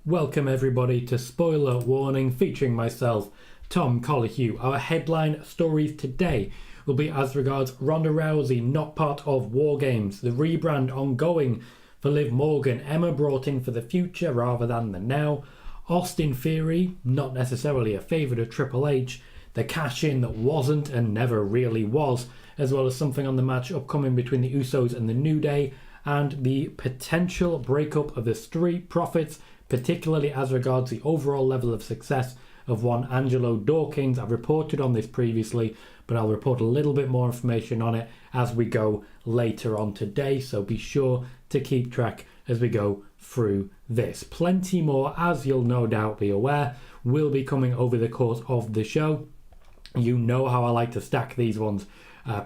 Welcome everybody to Spoiler Warning featuring myself, Tom Colohue. Our headline stories today will be as regards Ronda Rousey not part of Wargames, the rebrand ongoing for Liv Morgan, Emma brought in for the future rather than the now, Austin Theory, not necessarily a favourite of Triple H, the cash-in that wasn't and never really was, as well as something on the match upcoming between the Usos and the New Day, and the potential breakup of the Street Profits, particularly as regards the overall level of success of one Angelo Dawkins. I've reported on this previously, but I'll report a little bit more information on it as we go later on today, so be sure to keep track as we go through this. Plenty more, as you'll no doubt be aware, will be coming over the course of the show. You know how I like to stack these ones,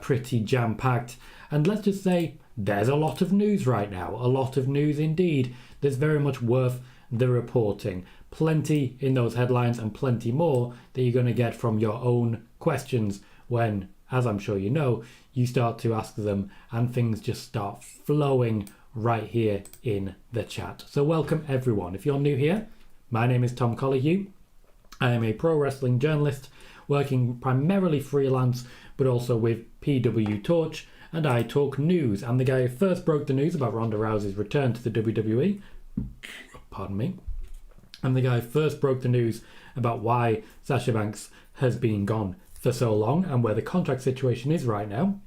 pretty jam-packed, and let's just say there's a lot of news right now, a lot of news indeed. There's very much worth the reporting. Plenty in those headlines and plenty more that you're going to get from your own questions when, as I'm sure you know, you start to ask them and things just start flowing right here in the chat. So welcome everyone. If you're new here, my name is Tom Colohue. I am a pro wrestling journalist working primarily freelance but also with PWTorch, and I talk news. I'm the guy who first broke the news about Ronda Rousey's return to the WWE. Pardon me. I'm the guy who first broke the news about why Sasha Banks has been gone for so long and where the contract situation is right now.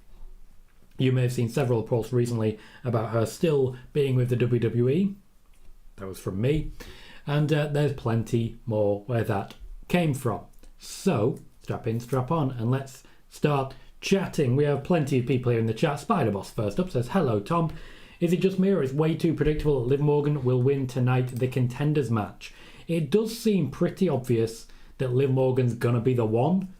You may have seen several reports recently about her still being with the WWE. That was from me. And there's plenty more where that came from. So, strap in, strap on, and let's start chatting. We have plenty of people here in the chat. Spiderboss first up says, hello Tom. Is it just me or is it way too predictable that Liv Morgan will win tonight the contenders match? It does seem pretty obvious that Liv Morgan's gonna be the one.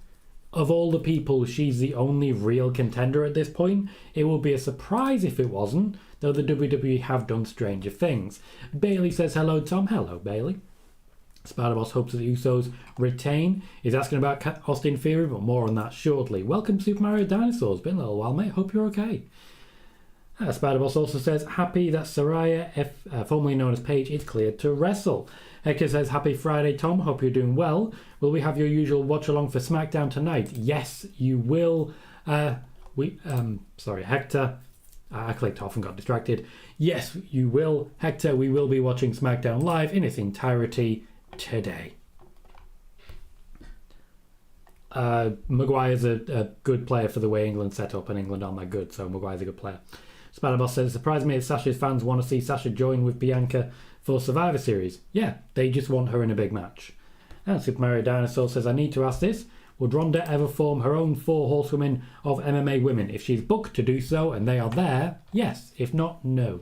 Of all the people, she's the only real contender at this point. It would be a surprise if it wasn't, though the WWE have done stranger things. Bailey says, hello Tom. Hello Bailey. Spiderboss hopes that the Usos retain. He's asking about Austin Theory, but more on that shortly. Welcome Super Mario Dinosaurs. Been a little while, mate. Hope you're okay. Spiderboss also says, happy that Saraya, formerly known as Paige, is cleared to wrestle. Hector says, happy Friday, Tom. Hope you're doing well. Will we have your usual watch-along for SmackDown tonight? Yes, you will. Sorry, Hector. I clicked off and got distracted. Yes, you will. Hector, we will be watching SmackDown live in its entirety today. Maguire's a good player for the way England's set up, and England aren't that good, so Maguire's a good player. Spiderboss says, surprised me that Sasha's fans want to see Sasha join with Bianca for Survivor Series. Yeah, they just want her in a big match. And Super Mario Dinosaur says, I need to ask this. Would Ronda ever form her own 4 horsewomen of MMA women? If she's booked to do so and they are there, yes. If not, no.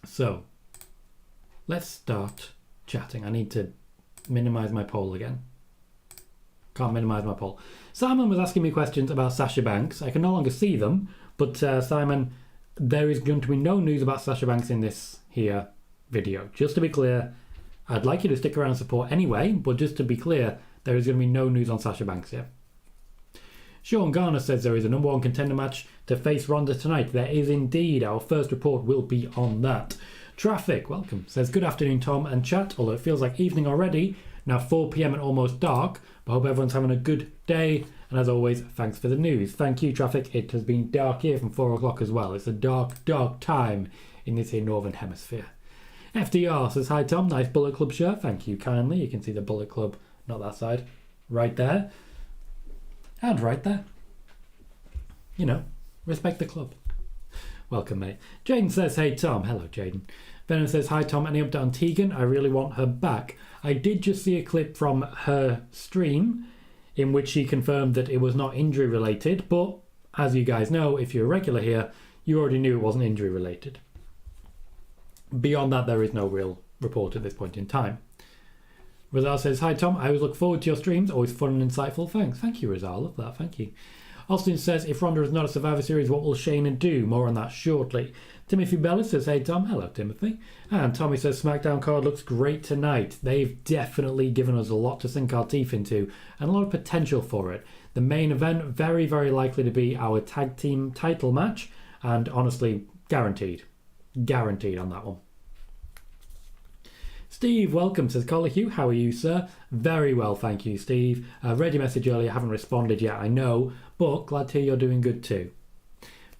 So, let's start chatting. I need to minimise my poll again. Can't minimise my poll. Simon was asking me questions about Sasha Banks. I can no longer see them, but Simon, there is going to be no news about Sasha Banks in this here video. Just to be clear, I'd like you to stick around and support anyway, but just to be clear, there is going to be no news on Sasha Banks here. Sean Garner says there is a number 1 contender match to face Ronda tonight. There is indeed. Our first report will be on that. Traffic, welcome, says, good afternoon, Tom and chat, although it feels like evening already, now 4 p.m. and almost dark, but I hope everyone's having a good day, and as always, thanks for the news. Thank you, Traffic. It has been dark here from 4 o'clock as well. It's a dark, dark time in this here Northern Hemisphere. FDR says, hi Tom, nice Bullet Club shirt. Thank you kindly. You can see the Bullet Club, not that side, right there, and right there. You know, respect the club. Welcome, mate. Jaden says, hey Tom. Hello, Jaden. Venom says, hi Tom, any update on Tegan? I really want her back. I did just see a clip from her stream in which she confirmed that it was not injury related, but as you guys know, if you're a regular here, you already knew it wasn't injury related. Beyond that, there is no real report at this point in time. Rizal says, hi Tom, I always look forward to your streams, always fun and insightful. Thanks. Thank you, Rizal. Love that. Thank you. Austin says, if Ronda is not a Survivor Series, what will Shayna do? More on that shortly. Timothy Bella says, hey Tom. Hello, Timothy. And Tommy says, SmackDown card looks great tonight. They've definitely given us a lot to sink our teeth into and a lot of potential for it. The main event, very, very likely to be our tag team title match, and honestly, guaranteed. Guaranteed on that one. Steve, welcome, says Colohue. How are you, sir? Very well, thank you, Steve. Read your message earlier, haven't responded yet, I know, but glad to hear you're doing good too.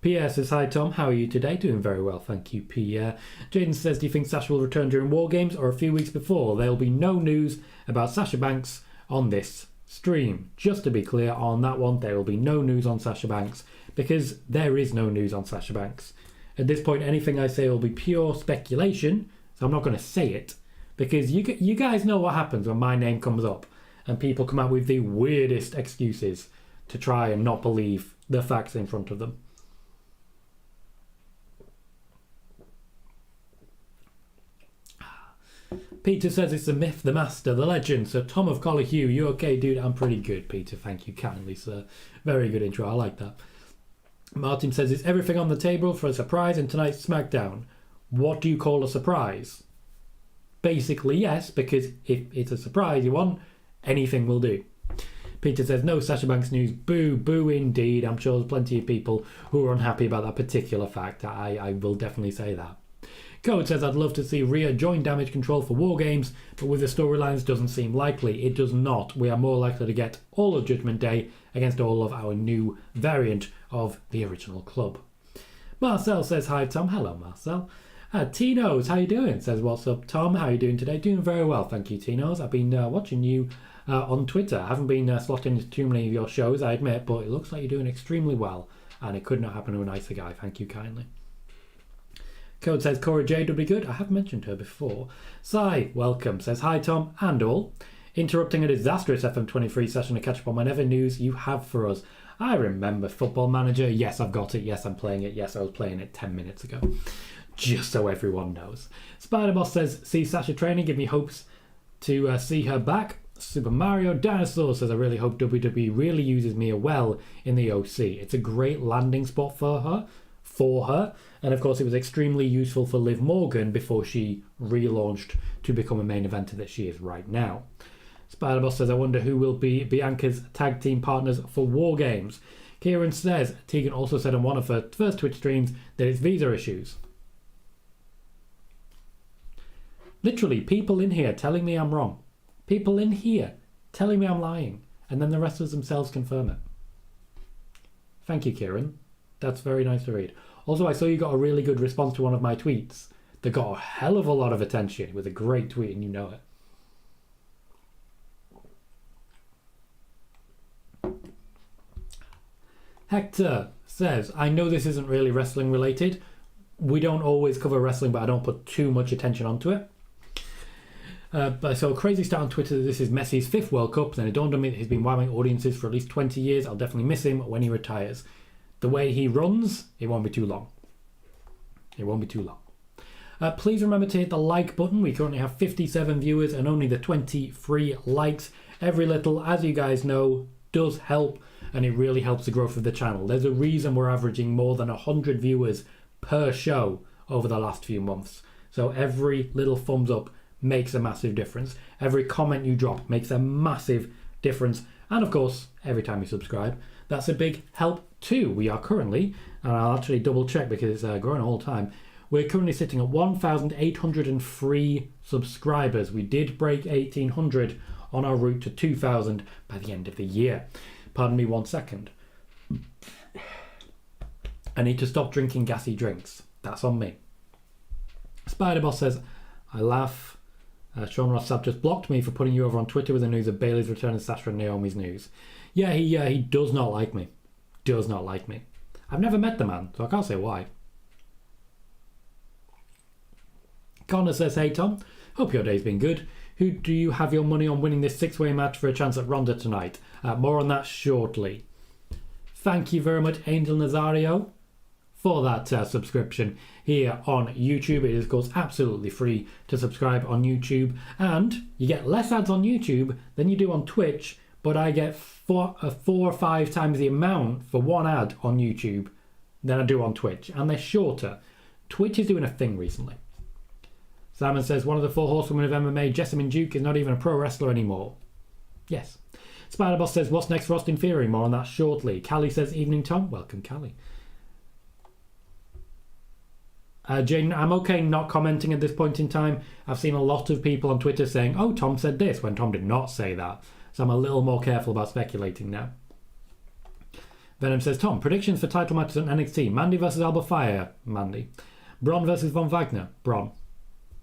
Pierre says, hi Tom, how are you today? Doing very well, thank you, Pierre. Jaden says, do you think Sasha will return during Wargames or a few weeks before? There'll be no news about Sasha Banks on this stream. Just to be clear on that one, there will be no news on Sasha Banks because there is no news on Sasha Banks. At this point, anything I say will be pure speculation, so I'm not going to say it because you guys know what happens when my name comes up and people come out with the weirdest excuses to try and not believe the facts in front of them. Peter says it's the myth, the master, the legend. So Tom of Colohue, you okay, dude? I'm pretty good, Peter. Thank you kindly, sir. Very good intro. I like that. Martin says it's everything on the table for a surprise in tonight's Smackdown. What do you call a surprise? Basically, yes, because if it's a surprise you want, anything will do. Peter says no Sasha Banks news. Boo, boo indeed. I'm sure there's plenty of people who are unhappy about that particular fact. I will definitely say that. Code says, I'd love to see Rhea join Damage Control for Wargames, but with the storylines doesn't seem likely. It does not. We are more likely to get all of Judgment Day against all of our new variant of the original club. Marcel says, hi Tom. Hello Marcel. Tino's, how you doing? Says, what's up Tom? How you doing today? Doing very well, thank you Tino's. I've been watching you on Twitter. I haven't been slotting into too many of your shows, I admit, but it looks like you're doing extremely well, and it could not happen to a nicer guy. Thank you kindly. Code says, Cora Jade would be good. I have mentioned her before. Sai, welcome. Says, hi Tom and all. Interrupting a disastrous FM23 session to catch up on whatever news you have for us. I remember Football Manager. Yes, I've got it. Yes, I'm playing it. Yes, I was playing it 10 minutes ago. Just so everyone knows. Spider-Boss says, see Sasha training. Give me hopes to see her back. Super Mario Dinosaur says, I really hope WWE really uses Mia well in the OC. It's a great landing spot for her. And of course it was extremely useful for Liv Morgan before she relaunched to become a main eventer that she is right now. Spider-Boss says, I wonder who will be Bianca's tag team partners for Wargames. Kieran says, Tegan also said on one of her first Twitch streams that it's visa issues. Literally, people in here telling me I'm wrong. People in here telling me I'm lying. And then the wrestlers themselves confirm it. Thank you, Kieran. That's very nice to read. Also, I saw you got a really good response to one of my tweets that got a hell of a lot of attention. It was a great tweet and you know it. Hector says, I know this isn't really wrestling related. We don't always cover wrestling, but I don't put too much attention onto it. But I saw a crazy stat on Twitter that this is Messi's 5th World Cup. Then it dawned on me that he's been wowing audiences for at least 20 years. I'll definitely miss him when he retires. The way he runs, it won't be too long. It won't be too long. Please remember to hit the like button. We currently have 57 viewers and only the 23 likes. Every little, as you guys know, does help, and it really helps the growth of the channel. There's a reason we're averaging more than 100 viewers per show over the last few months. So every little thumbs up makes a massive difference. Every comment you drop makes a massive difference. And of course, every time you subscribe, that's a big help too. We are currently, and I'll actually double check because it's growing all the time, we're currently sitting at 1,803 subscribers. We did break 1,800 on our route to 2,000 by the end of the year. Pardon me 1 second. I need to stop drinking gassy drinks. That's on me. Spider-Boss says, I laugh. Sean Ross Sapp just blocked me for putting you over on Twitter with the news of Bayley's return and Sasha and Naomi's news. Yeah, he does not like me. Does not like me. I've never met the man, so I can't say why. Connor says, hey Tom, hope your day's been good. Who do you have your money on winning this 6-way match for a chance at Ronda tonight? More on that shortly. Thank you very much, Angel Nazario, for that subscription here on YouTube. It is, of course, absolutely free to subscribe on YouTube. And you get less ads on YouTube than you do on Twitch, but I get 4 or 5 times the amount for one ad on YouTube than I do on Twitch. And they're shorter. Twitch is doing a thing recently. Simon says, one of the 4 horsewomen of MMA, Jessamine Duke, is not even a pro wrestler anymore. Yes. Spider-Boss says, what's next for Austin Theory? More on that shortly. Callie says, evening Tom. Welcome, Callie. Jane, I'm okay not commenting at this point in time. I've seen a lot of people on Twitter saying, oh, Tom said this, when Tom did not say that. So I'm a little more careful about speculating now. Venom says, Tom, predictions for title matches on NXT. Mandy versus Alba Fire. Mandy. Braun versus Von Wagner. Braun.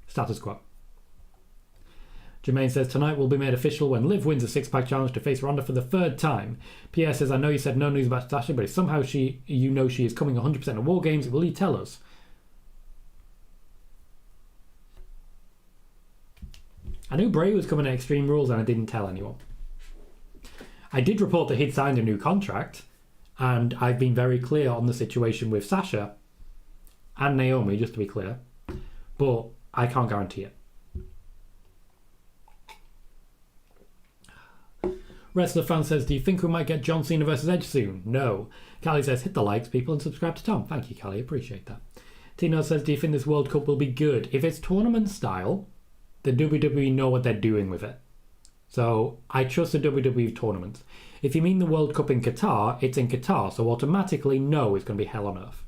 Status quo. Jermaine says, tonight will be made official when Liv wins a six-pack challenge to face Ronda for the third time. Pierre says, I know you said no news about Sasha, but if somehow you know she is coming 100% of Wargames, will you tell us? I knew Bray was coming at Extreme Rules and I didn't tell anyone. I did report that he'd signed a new contract, and I've been very clear on the situation with Sasha and Naomi, just to be clear, but I can't guarantee it. Wrestler fan says, do you think we might get John Cena versus Edge soon? No. Callie says, hit the likes, people, and subscribe to Tom. Thank you, Callie. Appreciate that. Tino says, do you think this World Cup will be good? If it's tournament style, the WWE know what they're doing with it. So I trust the WWE tournaments. If you mean the World Cup in Qatar, it's in Qatar, so automatically no, it's going to be hell on earth.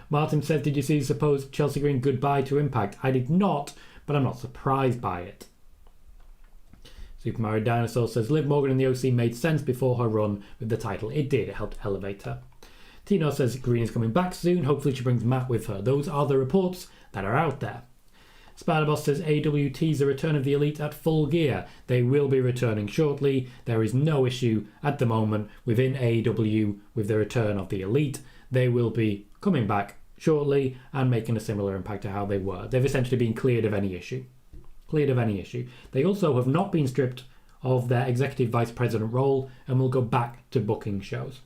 Martin says, did you see supposed Chelsea Green goodbye to Impact? I did not, but I'm not surprised by it. Super Mario Dinosaur says, Liv Morgan in the OC made sense before her run with the title. It did, it helped elevate her. Tino says Green is coming back soon, hopefully she brings Matt with her. Those are the reports that are out there. Spiderboss says AEW tease the return of the Elite at Full Gear. They will be returning shortly. There is no issue at the moment within AEW with the return of the Elite. They will be coming back shortly and making a similar impact to how they were. They've essentially been cleared of any issue. They also have not been stripped of their executive vice president role and will go back to booking shows.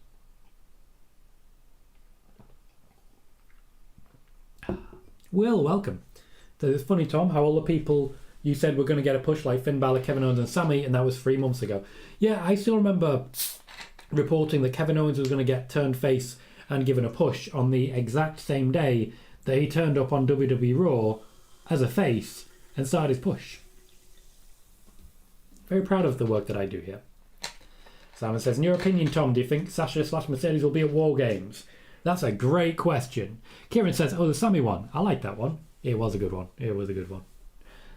Will, welcome. So it's funny, Tom, how all the people you said were going to get a push like Finn Balor, Kevin Owens and Sami, and that was 3 months ago. Yeah, I still remember reporting that Kevin Owens was going to get turned face and given a push on the exact same day that he turned up on WWE Raw as a face and started his push. Very proud of the work that I do here. Simon says, in your opinion, Tom, do you think Sasha/Mercedes will be at War Games? That's a great question. Kieran says, oh, the Sami one. I like that one. It was a good one.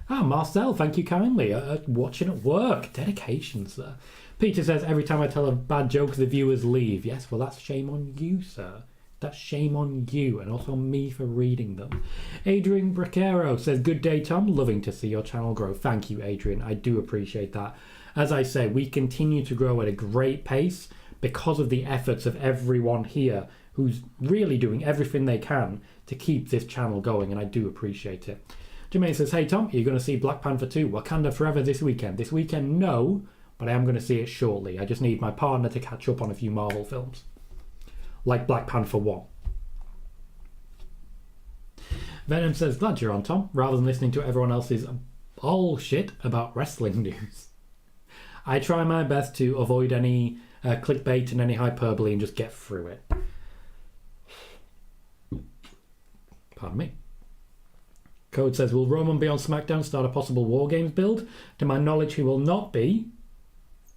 Ah, Marcel, thank you kindly. Watching at work. Dedication, sir. Peter says, every time I tell a bad joke, the viewers leave. Yes, well, that's shame on you, sir. That's shame on you, and also on me for reading them. Adrian Bracero says, good day, Tom. Loving to see your channel grow. Thank you, Adrian. I do appreciate that. As I say, we continue to grow at a great pace because of the efforts of everyone here who's really doing everything they can to keep this channel going, and I do appreciate it. Jermaine says, hey, Tom, are you going to see Black Panther 2 Wakanda Forever this weekend? This weekend, no, but I am going to see it shortly. I just need my partner to catch up on a few Marvel films. Like Black Panther 1. Venom says, glad you're on, Tom, rather than listening to everyone else's bullshit about wrestling news. I try my best to avoid any clickbait and any hyperbole and just get through it. Pardon me. Code says, will Roman be on SmackDown, start a possible War Games build? To my knowledge, he will not be.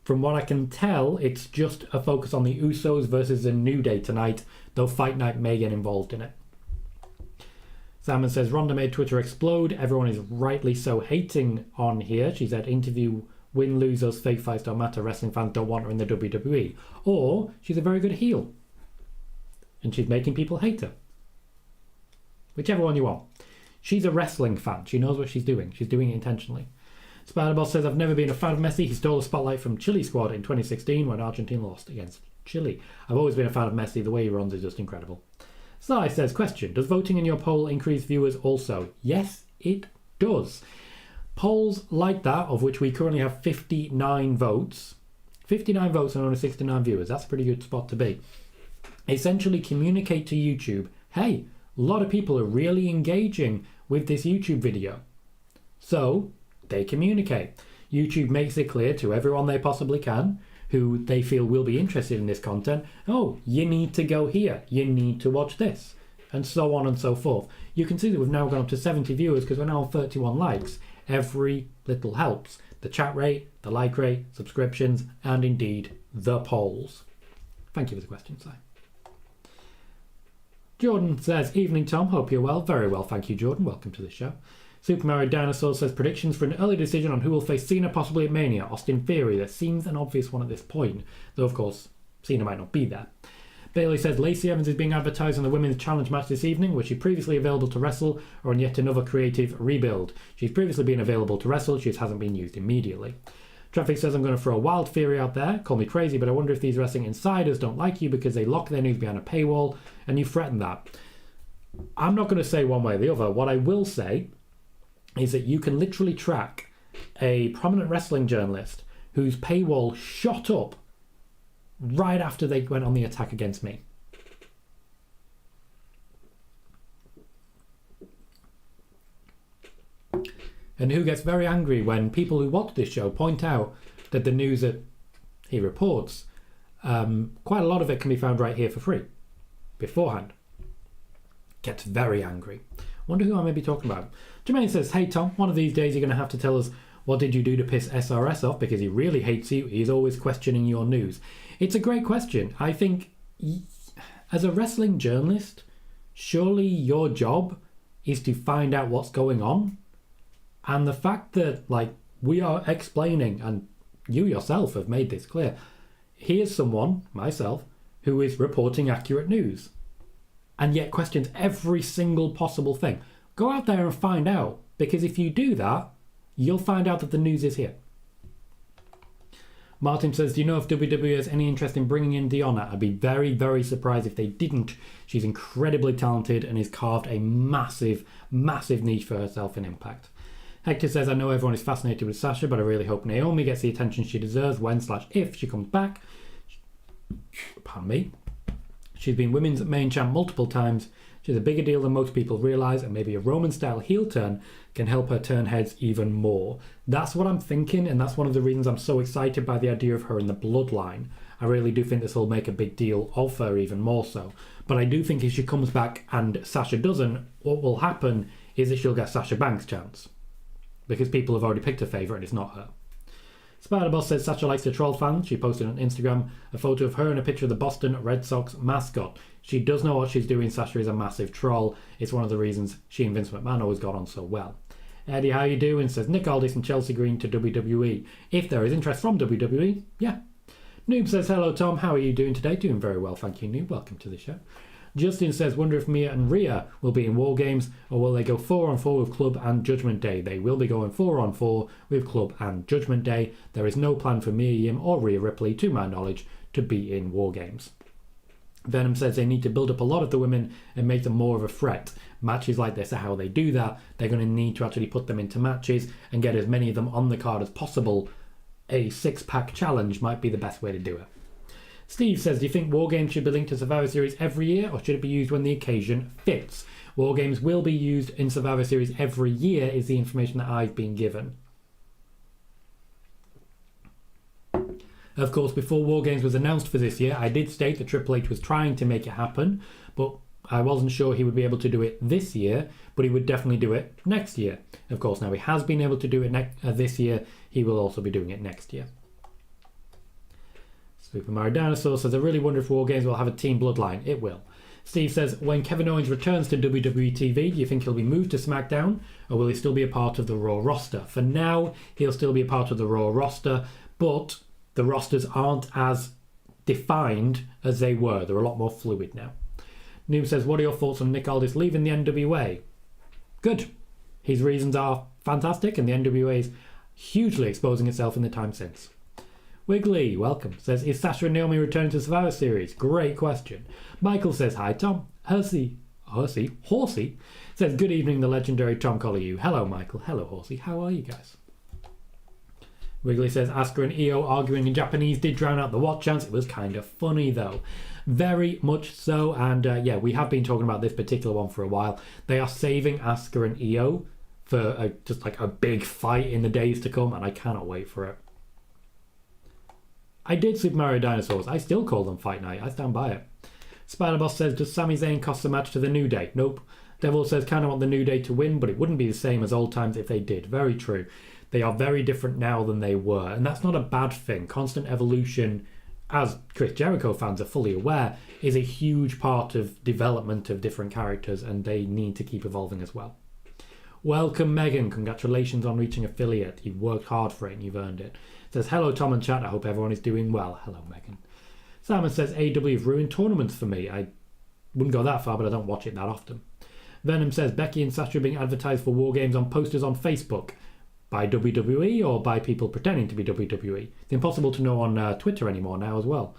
From what I can tell, it's just a focus on the Usos versus the New Day tonight, though Fight Night may get involved in it. Salmon says, Ronda made Twitter explode. Everyone is rightly so hating on here. She said, interview, win, lose, those fake fights don't matter. Wrestling fans don't want her in the WWE. Or she's a very good heel. And she's making people hate her. Whichever one you want. She's a wrestling fan. She knows what she's doing. She's doing it intentionally. Spiderboss says, I've never been a fan of Messi. He stole the spotlight from Chile squad in 2016 when Argentina lost against Chile. I've always been a fan of Messi. The way he runs is just incredible. Sly says, question, does voting in your poll increase viewers also? Yes, it does. Polls like that, of which we currently have 59 votes. 59 votes and only 69 viewers. That's a pretty good spot to be. Essentially communicate to YouTube, hey, a lot of people are really engaging with this YouTube video. So they communicate. YouTube makes it clear to everyone they possibly can who they feel will be interested in this content. Oh, you need to go here. You need to watch this. And so on and so forth. You can see that we've now gone up to 70 viewers because we're now on 31 likes. Every little helps. The chat rate, the like rate, subscriptions, and indeed the polls. Thank you for the question, Si. Jordan says, evening Tom, hope you're well. Very well, thank you Jordan, welcome to the show. Super Mario Dinosaur says, predictions for an early decision on who will face Cena possibly at Mania. Austin Theory, that seems an obvious one at this point, though of course Cena might not be there. Bailey says, Lacey Evans is being advertised on the women's challenge match this evening. Was she previously available to wrestle or on yet another creative rebuild? She's previously been available to wrestle, she just hasn't been used immediately. Traffic says, I'm going to throw a wild theory out there. Call me crazy, but I wonder if these wrestling insiders don't like you because they lock their news behind a paywall and you threaten that. I'm not going to say one way or the other. What I will say is that you can literally track a prominent wrestling journalist whose paywall shot up right after they went on the attack against me. And who gets very angry when people who watch this show point out that the news that he reports, quite a lot of it can be found right here for free, beforehand. Gets very angry. Wonder who I may be talking about. Jermaine says, hey Tom, one of these days you're going to have to tell us what did you do to piss SRS off because he really hates you. He's always questioning your news. It's a great question. I think as a wrestling journalist, surely your job is to find out what's going on. And the fact that, we are explaining, and you yourself have made this clear, here's someone, myself, who is reporting accurate news and yet questions every single possible thing. Go out there and find out, because if you do that, you'll find out that the news is here. Martin says, do you know if WWE has any interest in bringing in Deonna? I'd be very, very surprised if they didn't. She's incredibly talented and has carved a massive, massive niche for herself in Impact. Hector says, I know everyone is fascinated with Sasha, but I really hope Naomi gets the attention she deserves when/if she comes back. Pardon me. She's been women's main champ multiple times. She's a bigger deal than most people realise, and maybe a Roman-style heel turn can help her turn heads even more. That's what I'm thinking, and that's one of the reasons I'm so excited by the idea of her in the bloodline. I really do think this will make a big deal of her even more so. But I do think if she comes back and Sasha doesn't, what will happen is that she'll get Sasha Banks' chance. Because people have already picked a favourite and it's not her. Spider-Boss says Sasha likes to troll fans. She posted on Instagram a photo of her and a picture of the Boston Red Sox mascot. She does know what she's doing. Sasha is a massive troll. It's one of the reasons she and Vince McMahon always got on so well. Eddie, how you doing? Says Nick Aldis and Chelsea Green to WWE. If there is interest from WWE, yeah. Noob says, hello Tom, how are you doing today? Doing very well, thank you Noob. Welcome to the show. Justin says, wonder if Mia and Rhea will be in Wargames or will they go 4-on-4 with Club and Judgment Day? They will be going 4-on-4 with Club and Judgment Day. There is no plan for Mia Yim or Rhea Ripley, to my knowledge, to be in Wargames. Venom says they need to build up a lot of the women and make them more of a threat. Matches like this are how they do that. They're going to need to actually put them into matches and get as many of them on the card as possible. A 6-pack challenge might be the best way to do it. Steve says, do you think Wargames should be linked to Survivor Series every year or should it be used when the occasion fits? Wargames will be used in Survivor Series every year is the information that I've been given. Of course, before Wargames was announced for this year, I did state that Triple H was trying to make it happen, but I wasn't sure he would be able to do it this year, but he would definitely do it next year. Of course, now he has been able to do it this year, he will also be doing it next year. Super Mario Dinosaur says, I really wonder if Wargames will have a team bloodline. It will. Steve says, when Kevin Owens returns to WWE TV, do you think he'll be moved to SmackDown or will he still be a part of the Raw roster? For now, he'll still be a part of the Raw roster, but the rosters aren't as defined as they were. They're a lot more fluid now. Noob says, what are your thoughts on Nick Aldis leaving the NWA? Good. His reasons are fantastic and the NWA is hugely exposing itself in the time since. Wiggly, welcome, says, is Sasha and Naomi returning to Survivor Series? Great question. Michael says, hi Tom. Horsey says, good evening, the legendary Tom Colohue. Hello Michael, hello Horsey, how are you guys? Wiggly says, Asuka and Io arguing in Japanese did drown out the what chance. It was kind of funny though. Very much so, and yeah, we have been talking about this particular one for a while. They are saving Asuka and Io for just like a big fight in the days to come, and I cannot wait for it. I did Super Mario Dinosaurs. I still call them Fight Night. I stand by it. Spider-Boss says, does Sami Zayn cost the match to the New Day? Nope. Devil says, kind of want the New Day to win, but it wouldn't be the same as old times if they did. Very true. They are very different now than they were, and that's not a bad thing. Constant evolution as Chris Jericho fans are fully aware, is a huge part of development of different characters, and they need to keep evolving as well. Welcome, Megan. Congratulations on reaching affiliate. You've worked hard for it and you've earned it. Says, hello, Tom and chat. I hope everyone is doing well. Hello, Megan. Simon says, AEW have ruined tournaments for me. I wouldn't go that far, but I don't watch it that often. Venom says, Becky and Sasha are being advertised for Wargames on posters on Facebook. By WWE or by people pretending to be WWE? It's impossible to know on Twitter anymore now as well.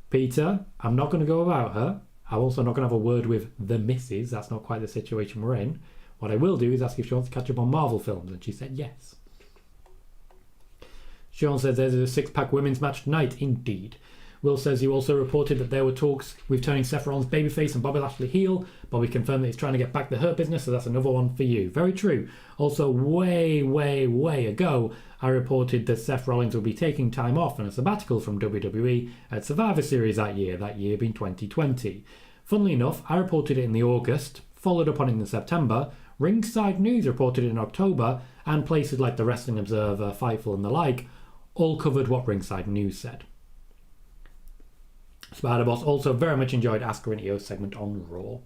Peter, I'm not going to go about her. I'm also not going to have a word with the missus. That's not quite the situation we're in. What I will do is ask if she wants to catch up on Marvel films, and she said yes. Sean says there's a six-pack women's match tonight. Indeed. Will says you also reported that there were talks with turning Seth Rollins babyface and Bobby Lashley heel. Bobby confirmed that he's trying to get back the Hurt Business, so that's another one for you. Very true. Also, way ago, I reported that Seth Rollins will be taking time off and a sabbatical from WWE at Survivor Series that year being 2020. Funnily enough, I reported it in the August, followed up on it in September, Ringside News reported it in October, and places like the Wrestling Observer, Fightful and the like all covered what Ringside News said. Spider-Boss also very much enjoyed Asuka and Io's segment on Raw.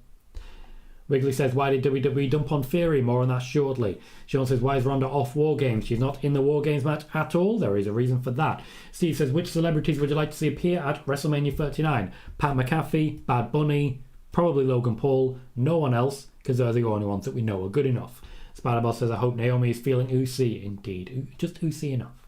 Wiggly says, why did WWE dump on Theory? More on that shortly. Sean says, why is Ronda off Wargames? She's not in the Wargames match at all. There is a reason for that. Steve says, which celebrities would you like to see appear at WrestleMania 39? Pat McAfee, Bad Bunny, probably Logan Paul, no one else, because they're the only ones that we know are good enough. Spider-Boss says, I hope Naomi is feeling oozy. Indeed, just oozy enough.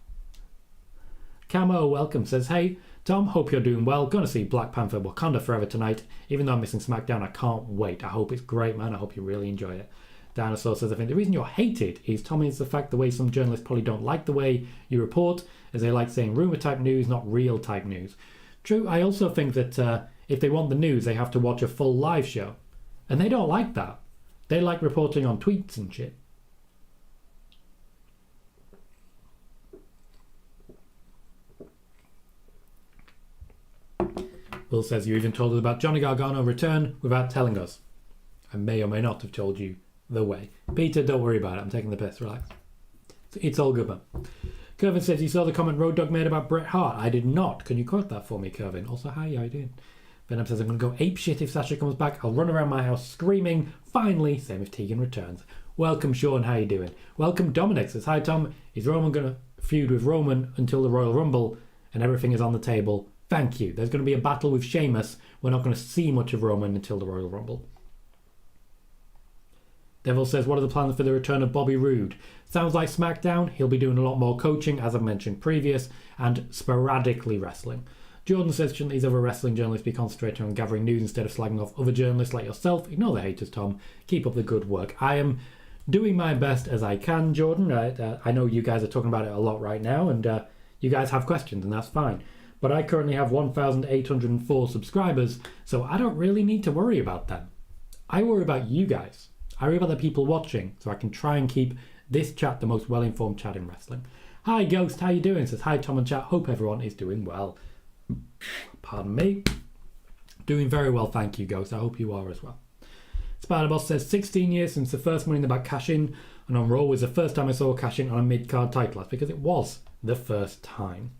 Camo, welcome, says, hey, Tom, hope you're doing well. Gonna see Black Panther Wakanda Forever tonight. Even though I'm missing SmackDown, I can't wait. I hope it's great, man. I hope you really enjoy it. Dinosaur says, I think the reason you're hated is, Tommy, is the fact the way some journalists probably don't like the way you report, as they like saying rumour type news, not real type news. True, I also think that if they want the news, they have to watch a full live show. And they don't like that. They like reporting on tweets and shit. Will says, you even told us about Johnny Gargano return without telling us. I may or may not have told you the way. Peter, don't worry about it. I'm taking the piss. Relax. It's all good, man. Kervin says, you saw the comment Road Dogg made about Bret Hart. I did not. Can you quote that for me, Kervin? Also, hi, how you doing? Venom says, I'm going to go apeshit if Sasha comes back. I'll run around my house screaming. Finally, same if Tegan returns. Welcome, Sean. How you doing? Welcome, Dominic says, hi, Tom. Is Roman going to feud with Roman until the Royal Rumble and everything is on the table? Thank you. There's going to be a battle with Sheamus. We're not going to see much of Roman until the Royal Rumble. Devil says, what are the plans for the return of Bobby Roode? Sounds like SmackDown. He'll be doing a lot more coaching, as I've mentioned previous, and sporadically wrestling. Jordan says, shouldn't these other wrestling journalists be concentrating on gathering news instead of slagging off other journalists like yourself? Ignore the haters, Tom. Keep up the good work. I am doing my best as I can, Jordan. I know you guys are talking about it a lot right now, and you guys have questions, and that's fine. But I currently have 1,804 subscribers, so I don't really need to worry about them. I worry about you guys. I worry about the people watching, so I can try and keep this chat the most well-informed chat in wrestling. Hi, Ghost, how you doing? Says, hi, Tom and chat. Hope everyone is doing well. Pardon me. Doing very well, thank you, Ghost. I hope you are as well. Spider-Boss says, 16 years since the first Money in the Bank cash-in, and on Raw was the first time I saw a cash-in on a mid-card title. That's because it was the first time.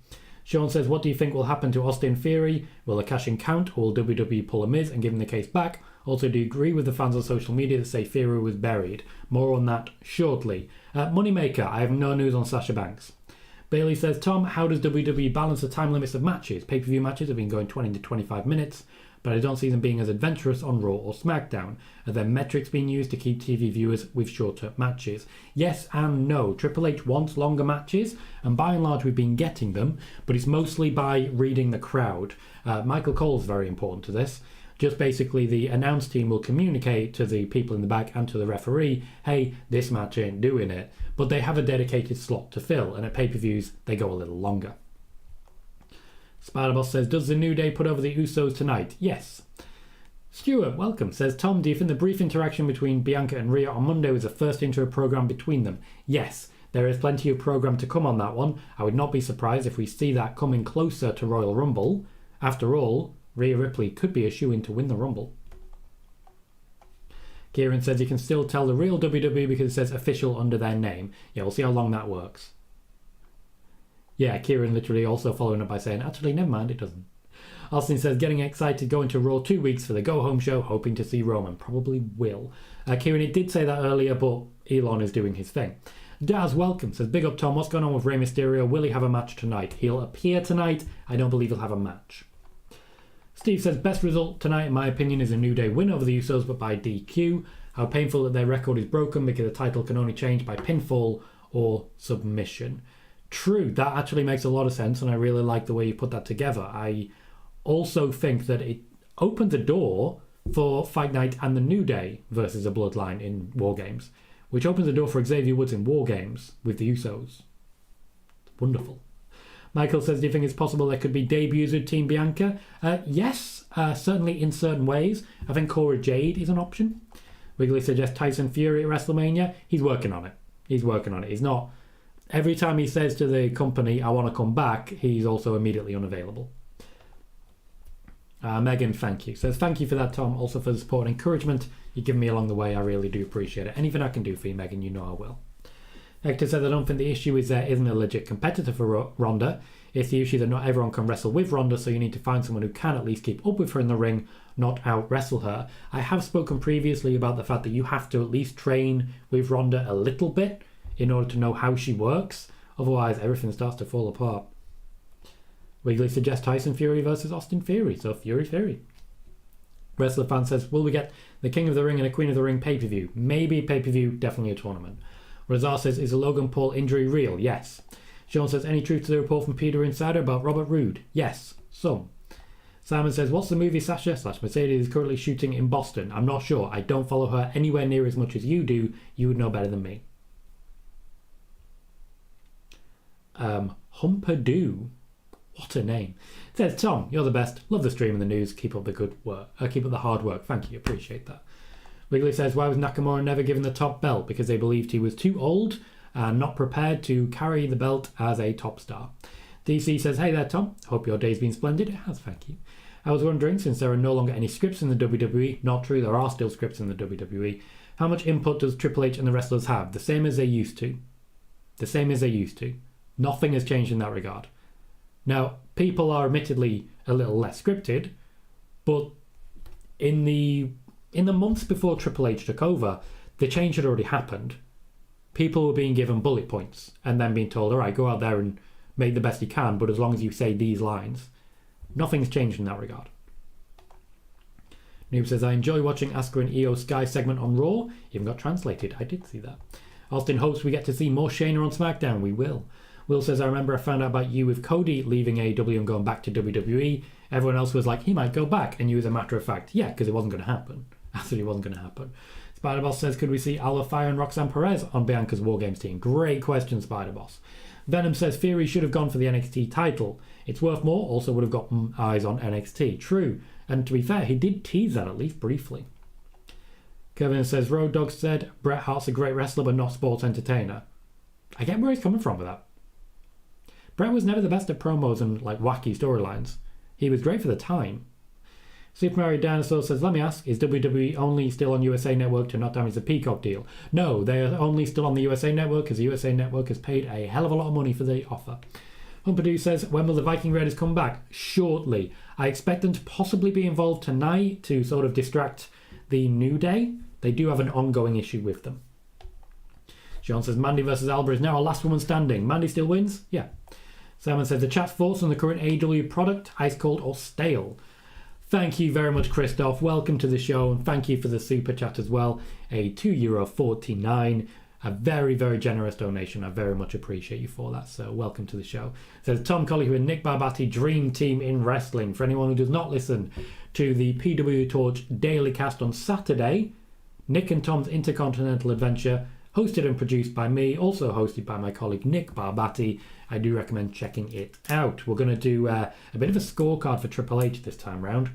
Sean says, what do you think will happen to Austin Theory? Will the cash-in count, or will WWE pull a Miz and give him the case back? Also, do you agree with the fans on social media that say Theory was buried? More on that shortly. Moneymaker, I have no news on Sasha Banks. Bailey says, Tom, how does WWE balance the time limits of matches? Pay-per-view matches have been going 20 to 25 minutes, but I don't see them being as adventurous on Raw or SmackDown. Are there metrics being used to keep TV viewers with shorter matches? Yes and no. Triple H wants longer matches, and by and large we've been getting them, but it's mostly by reading the crowd. Michael Cole's very important to this. Just basically the announce team will communicate to the people in the back and to the referee, hey, this match ain't doing it. But they have a dedicated slot to fill, and at pay-per-views they go a little longer. Spider-Boss says, does the New Day put over the Usos tonight? Yes. Stuart, welcome, says, Tom, do you think the brief interaction between Bianca and Rhea on Monday was the first intro program between them? Yes. There is plenty of program to come on that one. I would not be surprised if we see that coming closer to Royal Rumble. After all, Rhea Ripley could be a shoo-in to win the Rumble. Kieran says you can still tell the real WWE because it says official under their name. Yeah, we'll see how long that works. Yeah, Kieran literally also following up by saying, actually, never mind, it doesn't. Austin says, getting excited going to Raw 2 weeks for the go-home show, hoping to see Roman. Probably will. Kieran, it did say that earlier, but Elon is doing his thing. Daz Welcome says, big up Tom, what's going on with Rey Mysterio? Will he have a match tonight? He'll appear tonight. I don't believe he'll have a match. Steve says, best result tonight, in my opinion, is a New Day win over the Usos, but by DQ. How painful that their record is broken because the title can only change by pinfall or submission. True, that actually makes a lot of sense, and I really like the way you put that together. I also think that it opens a door for Fight Night and the New Day versus a Bloodline in Wargames, which opens the door for Xavier Woods in Wargames with the Usos. Wonderful. Michael says, do you think it's possible there could be debuts with Team Bianca? Yes, certainly in certain ways. I think Cora Jade is an option. Wiggly suggests Tyson Fury at WrestleMania. He's working on it. He's not... Every time he says to the company, I want to come back, he's also immediately unavailable. Megan, thank you. Says, thank you for that, Tom. Also for the support and encouragement you've given me along the way. I really do appreciate it. Anything I can do for you, Megan, you know I will. Hector says, I don't think the issue is there isn't a legit competitor for Ronda. It's the issue that not everyone can wrestle with Ronda, so you need to find someone who can at least keep up with her in the ring, not out-wrestle her. I have spoken previously about the fact that you have to at least train with Ronda a little bit in order to know how she works. Otherwise, everything starts to fall apart. Wiggly suggests Tyson Fury versus Austin Theory, so Fury. Wrestler fan says, will we get the King of the Ring and a Queen of the Ring pay-per-view? Maybe pay-per-view, definitely a tournament. Razar says, is a Logan Paul injury real? Yes. Sean says, any truth to the report from PWInsider about Robert Roode? Yes, some. Simon says, what's the movie Sasha/Mercedes is currently shooting in Boston? I'm not sure. I don't follow her anywhere near as much as you do. You would know better than me. Humpadoo. What a name. It says, Tom, you're the best. Love the stream and the news. Keep up the good work. Keep up the hard work. Thank you. Appreciate that. Wiggly says, why was Nakamura never given the top belt? Because they believed he was too old and not prepared to carry the belt as a top star. DC says, hey there, Tom. Hope your day's been splendid. It has, thank you. I was wondering, since there are no longer any scripts in the WWE, not true, there are still scripts in the WWE, how much input does Triple H and the wrestlers have? The same as they used to. Nothing has changed in that regard. Now, people are admittedly a little less scripted, but in the months before Triple H took over, the change had already happened. People were being given bullet points and then being told, all right, go out there and make the best you can, but as long as you say these lines. Nothing's changed in that regard. Noob says, I enjoy watching Asuka and Io Sky segment on Raw. Even got translated. I did see that. Austin hopes we get to see more Shayna on SmackDown. We will. Will says, I remember I found out about you with Cody leaving AEW and going back to WWE. Everyone else was like, he might go back. And you, as a matter of fact, yeah, because it wasn't going to happen. Absolutely wasn't going to happen. Spider-Boss says, could we see Alba Fire and Roxanne Perez on Bianca's Wargames team? Great question, Spider-Boss. Venom says, Theory should have gone for the NXT title. It's worth more, also would have got eyes on NXT. True. And to be fair, he did tease that at least briefly. Kevin says, Road Dogg said, Bret Hart's a great wrestler but not sports entertainer. I get where he's coming from with that. Bret was never the best at promos and like wacky storylines. He was great for the time. Super Mario Dinosaur says, let me ask, is WWE only still on USA Network to not damage the Peacock deal? No, they are only still on the USA Network because the USA Network has paid a hell of a lot of money for the offer. Humpadoo says, when will the Viking Raiders come back? Shortly. I expect them to possibly be involved tonight to sort of distract the New Day. They do have an ongoing issue with them. Sean says, Mandy versus Alba is now our last woman standing. Mandy still wins? Yeah. Simon says, the chat's thoughts on the current AEW product, ice cold or stale? Thank you very much, Christoph. Welcome to the show, and thank you for the super chat as well. A €2.49. A very, very generous donation. I very much appreciate you for that. So welcome to the show. It says Tom Colohue and Nick Barbati, dream team in wrestling. For anyone who does not listen to the PWTorch daily cast on Saturday, Nick and Tom's Intercontinental Adventure, hosted and produced by me, also hosted by my colleague Nick Barbati. I do recommend checking it out. We're going to do a bit of a scorecard for Triple H this time round,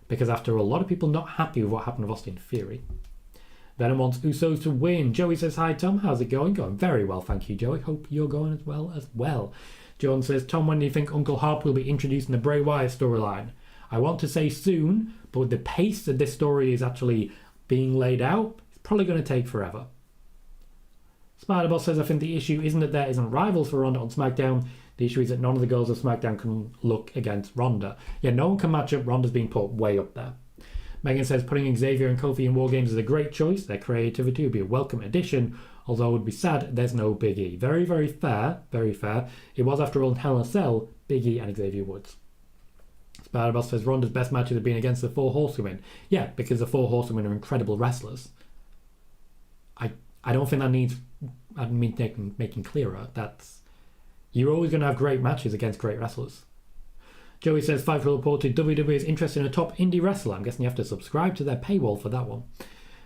because after all, a lot of people not happy with what happened to Austin Theory. Venom wants Usos to win. Joey says, hi Tom, how's it going? Going very well, thank you, Joey. Hope you're going as well. John says, Tom, when do you think Uncle Harp will be introduced in the Bray Wyatt storyline? I want to say soon, but with the pace that this story is actually being laid out, it's probably going to take forever. Spider-Boss says, I think the issue isn't that there isn't rivals for Ronda on SmackDown. The issue is that none of the girls of SmackDown can look against Ronda. Yeah, no one can match up. Ronda's being put way up there. Megan says putting Xavier and Kofi in Wargames is a great choice. Their creativity would be a welcome addition, although it would be sad there's no Big E. Very, very fair. Very fair. It was, after all, in Hell in a Cell, Big E and Xavier Woods. Spider-Boss says Ronda's best matches have been against the Four Horsewomen. Yeah, because the Four Horsewomen are incredible wrestlers. I don't think that needs making clearer. You're always going to have great matches against great wrestlers. Joey says Fightful reported WWE is interested in a top indie wrestler. I'm guessing you have to subscribe to their paywall for that one.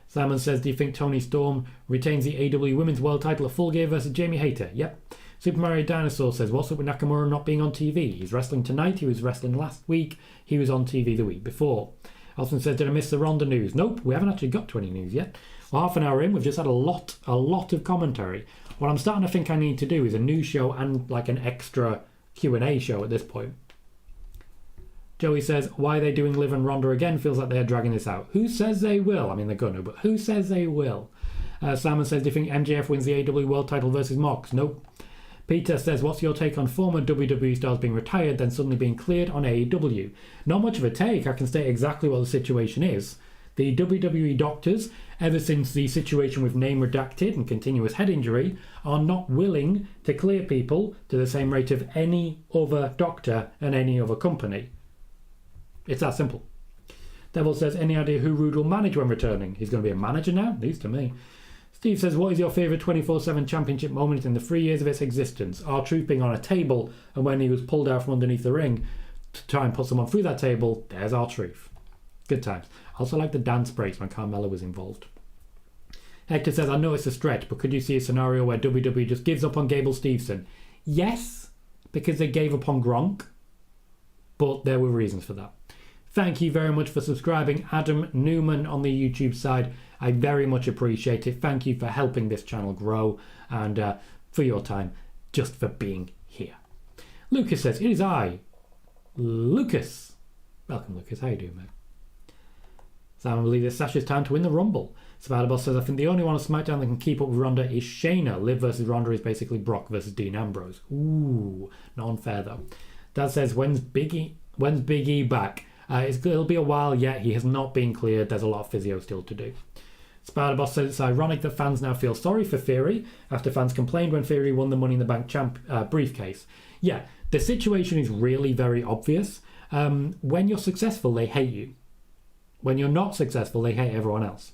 Simon says, do you think Toni Storm retains the AEW Women's World title at Full Gear versus Jamie Hayter? Yep. Super Mario Dinosaur says, what's up with Nakamura not being on TV? He's wrestling tonight, he was wrestling last week, he was on TV the week before. Austin says, did I miss the Ronda news? Nope, we haven't actually got to any news yet. Well, half an hour in, we've just had a lot of commentary. What I'm starting to think I need to do is a news show and like an extra Q&A show at this point. Joey says, why are they doing Liv and Ronda again? Feels like they're dragging this out. Who says they will? I mean, they're gonna, but who says they will? Simon says, do you think MJF wins the AEW World title versus Mox? Nope. Peter says, what's your take on former WWE stars being retired, then suddenly being cleared on AEW? Not much of a take. I can state exactly what the situation is. The WWE doctors, ever since the situation with name redacted and continuous head injury, are not willing to clear people to the same rate of any other doctor and any other company. It's that simple. Devil says, any idea who Rude will manage when returning? He's going to be a manager now? News to me. Steve says, what is your favourite 24/7 championship moment in the 3 years of its existence? R-Truth being on a table, and when he was pulled out from underneath the ring to try and put someone through that table, there's R-Truth. Good times. I also like the dance breaks when Carmella was involved. Hector says, I know it's a stretch, but could you see a scenario where WWE just gives up on Gable Steveson? Yes, because they gave up on Gronk, but there were reasons for that. Thank you very much for subscribing, Adam Newman on the YouTube side. I very much appreciate it. Thank you for helping this channel grow and for your time, just for being here. Lucas says, it is I, Lucas. Welcome, Lucas. How you doing, mate? Simon believes it's Sasha's time to win the Rumble. Spider-Boss says, I think the only one on SmackDown that can keep up with Ronda is Shayna. Liv versus Ronda is basically Brock versus Dean Ambrose. Ooh, not unfair though. Dad says, when's Big E back? It'll be a while yet. He has not been cleared. There's a lot of physio still to do. Spider-Boss says it's ironic that fans now feel sorry for Theory after fans complained when Theory won the Money in the Bank briefcase. Yeah, the situation is really very obvious. When you're successful, they hate you. When you're not successful, they hate everyone else.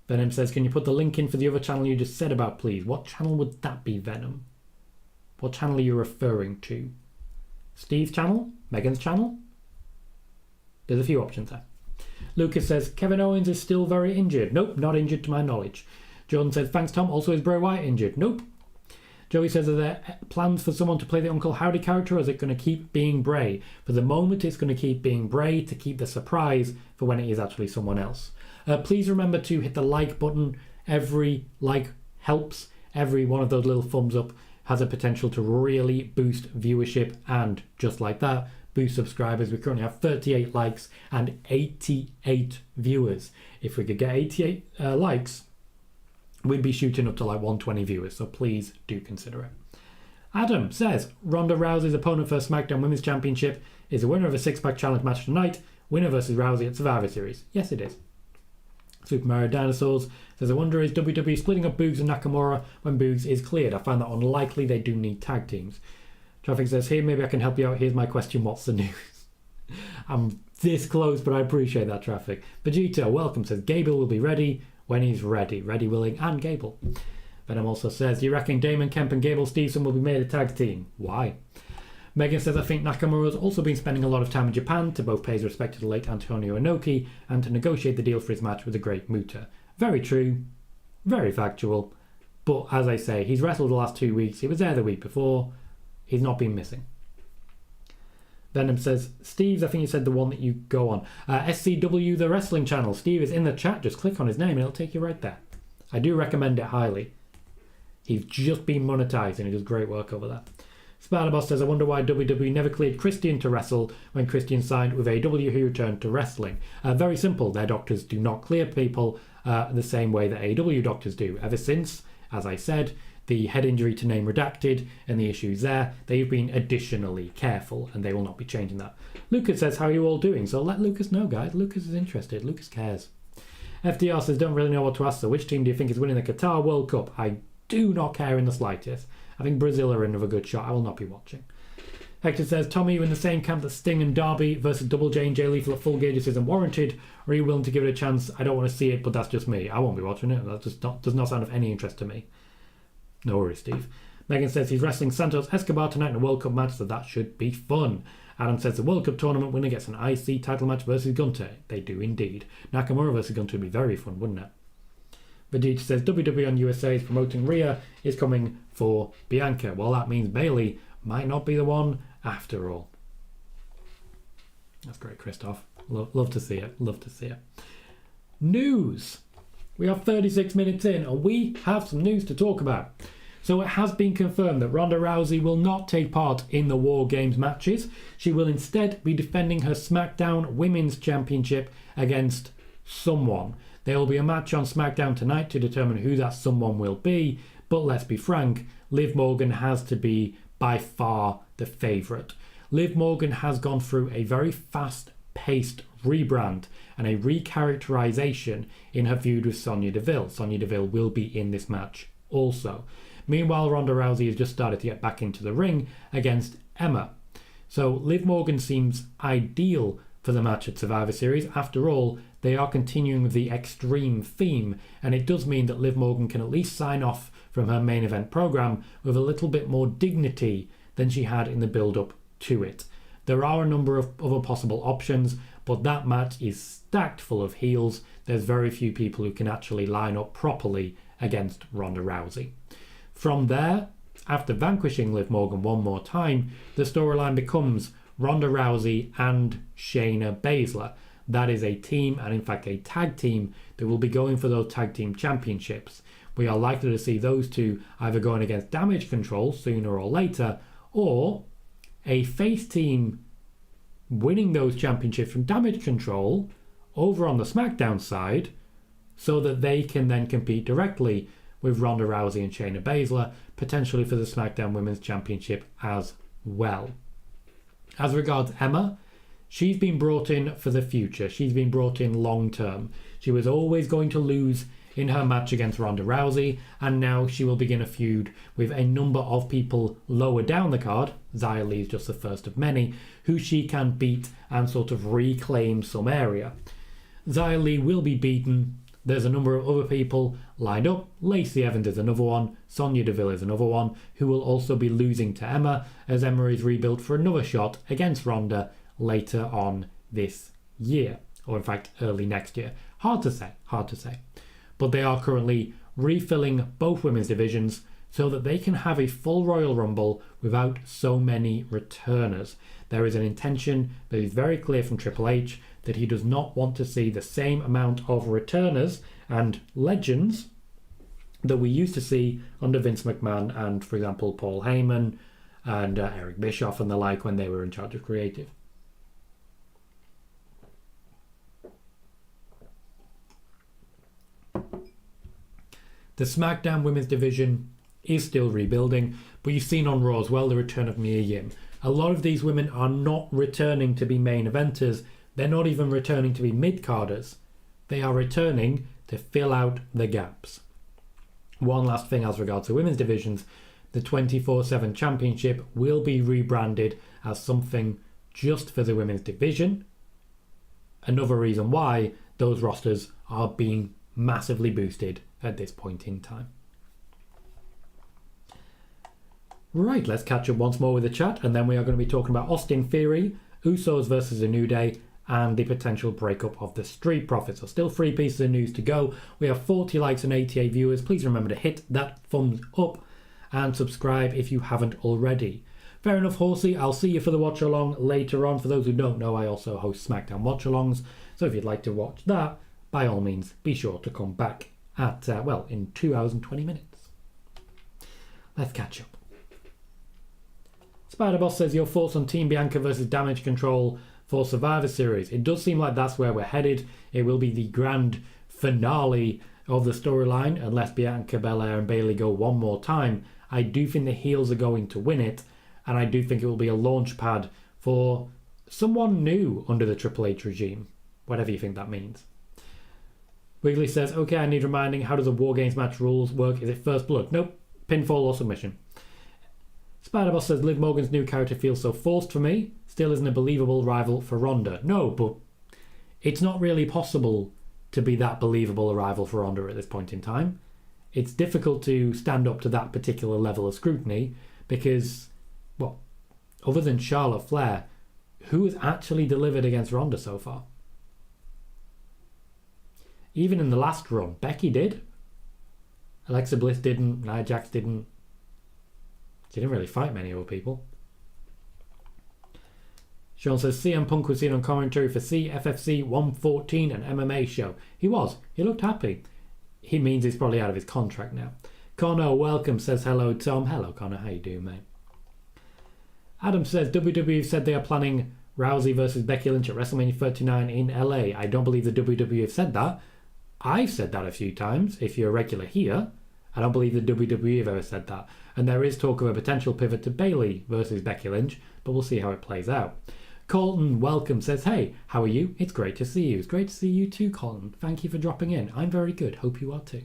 Venom says, can you put the link in for the other channel you just said about, please? What channel would that be, Venom? What channel are you referring to? Steve's channel? Megan's channel? There's a few options there. Lucas says, Kevin Owens is still very injured. Nope, not injured to my knowledge. Jordan says, thanks Tom, also is Bray Wyatt injured? Nope. Joey says, are there plans for someone to play the Uncle Howdy character, or is it going to keep being Bray? For the moment, it's going to keep being Bray to keep the surprise for when it is actually someone else. Please remember to hit the like button. Every like helps. Every one of those little thumbs up has a potential to really boost viewership and, just like that, boost subscribers. We currently have 38 likes and 88 viewers. If we could get 88 likes, we'd be shooting up to like 120 viewers, so please do consider it. Adam says, Ronda Rousey's opponent for SmackDown Women's Championship is the winner of a six-pack challenge match tonight, winner versus Rousey at Survivor Series. Yes, it is. Super Mario Dinosaurs says, I wonder, is WWE splitting up Boogs and Nakamura when Boogs is cleared? I find that unlikely. They do need tag teams. Traffic says, here, maybe I can help you out. Here's my question. What's the news? I'm this close, but I appreciate that, Traffic. Vegeta, welcome, says, Gable will be ready when he's ready. Ready, willing, and Gable. Venom also says, do you reckon Damon, Kemp, and Gable Stevenson will be made a tag team? Why? Megan says, I think Nakamura's also been spending a lot of time in Japan to both pay his respect to the late Antonio Inoki and to negotiate the deal for his match with the great Muta. Very true, very factual, but as I say, he's wrestled the last 2 weeks, he was there the week before, he's not been missing. Venom says, Steve's, I think you said the one that you go on. SCW, the wrestling channel. Steve is in the chat, just click on his name and it'll take you right there. I do recommend it highly. He's just been monetized and he does great work over there. Spider-Boss says, I wonder why WWE never cleared Christian to wrestle when Christian signed with AEW, who returned to wrestling. Very simple, their doctors do not clear people the same way that AEW doctors do. Ever since, as I said, the head injury to name redacted and the issues there, they've been additionally careful and they will not be changing that. Lucas says, how are you all doing? So let Lucas know, guys. Lucas is interested. Lucas cares. FDR says, don't really know what to ask, so which team do you think is winning the Qatar World Cup? I do not care in the slightest. I think Brazil are in with a good shot. I will not be watching. Hector says, Tommy, you in the same camp that Sting and Darby versus Double J and Jay Lethal at Full Gear isn't warranted? Or are you willing to give it a chance? I don't want to see it, but that's just me. I won't be watching it. That just does not sound of any interest to me. No worries, Steve. Megan says he's wrestling Santos Escobar tonight in a World Cup match, so that should be fun. Adam says the World Cup tournament winner gets an IC title match versus Gunter. They do indeed. Nakamura versus Gunter would be very fun, wouldn't it? Vegeta says WWE on USA is promoting Rhea is coming for Bianca. Well, that means Bayley might not be the one after all. That's great, Christoph. Love to see it. Love to see it. News. We are 36 minutes in and we have some news to talk about. So it has been confirmed that Ronda Rousey will not take part in the War Games matches. She will instead be defending her SmackDown Women's Championship against someone. There will be a match on SmackDown tonight to determine who that someone will be. But let's be frank, Liv Morgan has to be by far the favourite. Liv Morgan has gone through a very fast-paced rebrand and a recharacterisation in her feud with Sonya Deville. Sonya Deville will be in this match also. Meanwhile, Ronda Rousey has just started to get back into the ring against Emma. So Liv Morgan seems ideal for the match at Survivor Series. After all, they are continuing with the extreme theme, and it does mean that Liv Morgan can at least sign off from her main event program with a little bit more dignity than she had in the build-up to it. There are a number of other possible options, but that match is stacked full of heels. There's very few people who can actually line up properly against Ronda Rousey. From there, after vanquishing Liv Morgan one more time, the storyline becomes Ronda Rousey and Shayna Baszler. That is a team, and in fact a tag team, that will be going for those tag team championships. We are likely to see those two either going against Damage Control sooner or later, or a face team winning those championships from Damage Control over on the SmackDown side so that they can then compete directly with Ronda Rousey and Shayna Baszler, potentially for the SmackDown Women's Championship as well. As regards Emma, she's been brought in for the future. She's been brought in long term. She was always going to lose in her match against Ronda Rousey, and now she will begin a feud with a number of people lower down the card. Xia Li is just the first of many, who she can beat and sort of reclaim some area. Xia Li will be beaten. There's a number of other people lined up. Lacey Evans is another one. Sonya Deville is another one, who will also be losing to Emma as Emma is rebuilt for another shot against Ronda later on this year, or in fact early next year. Hard to say. But they are currently refilling both women's divisions so that they can have a full Royal Rumble without so many returners. There is an intention that is very clear from Triple H that he does not want to see the same amount of returners and legends that we used to see under Vince McMahon and, for example, Paul Heyman and Eric Bischoff and the like when they were in charge of creative. The SmackDown Women's Division is still rebuilding, but you've seen on Raw as well the return of Mia Yim. A lot of these women are not returning to be main eventers. They're not even returning to be mid-carders. They are returning to fill out the gaps. One last thing as regards to women's divisions, the 24/7 Championship will be rebranded as something just for the women's division. Another reason why those rosters are being massively boosted at this point in time. Right, let's catch up once more with the chat, and then we are going to be talking about Austin Theory, Usos versus The New Day, and the potential breakup of the Street Profits. So still 3 pieces of news to go. We have 40 likes and 88 viewers. Please remember to hit that thumbs up and subscribe if you haven't already. Fair enough, Horsey. I'll see you for the watch along later on. For those who don't know, I also host SmackDown watch alongs. So if you'd like to watch that, by all means, be sure to come back at, in 2 hours and 20 minutes. Let's catch up. Spider-Boss says, your thoughts on Team Bianca versus Damage Control for Survivor Series. It does seem like that's where we're headed. It will be the grand finale of the storyline, unless Bianca Belair and Bayley go one more time, I do think the heels are going to win it, and I do think it will be a launch pad for someone new under the Triple H regime, whatever you think that means. Wiggly says, okay, I need reminding, how does a Wargames match rules work? Is it first blood? Nope, pinfall or submission. Spider-Boss says, Liv Morgan's new character feels so forced for me, still isn't a believable rival for Ronda. No, but it's not really possible to be that believable a rival for Ronda at this point in time. It's difficult to stand up to that particular level of scrutiny because, well, other than Charlotte Flair, who has actually delivered against Ronda so far? Even in the last run, Becky did. Alexa Bliss didn't. Nia Jax didn't. She didn't really fight many other people. Sean says, CM Punk was seen on commentary for CFFC 114, an MMA show. He was. He looked happy. He means he's probably out of his contract now. Connor, welcome, says hello, Tom. Hello, Connor. How you doing, mate? Adam says, WWE said they are planning Rousey versus Becky Lynch at WrestleMania 39 in LA. I don't believe the WWE have said that. I've said that a few times, if you're a regular here. I don't believe the WWE have ever said that. And there is talk of a potential pivot to Bayley versus Becky Lynch, but we'll see how it plays out. Colton, welcome, says, hey, how are you? It's great to see you. It's great to see you too, Colton. Thank you for dropping in. I'm very good. Hope you are too.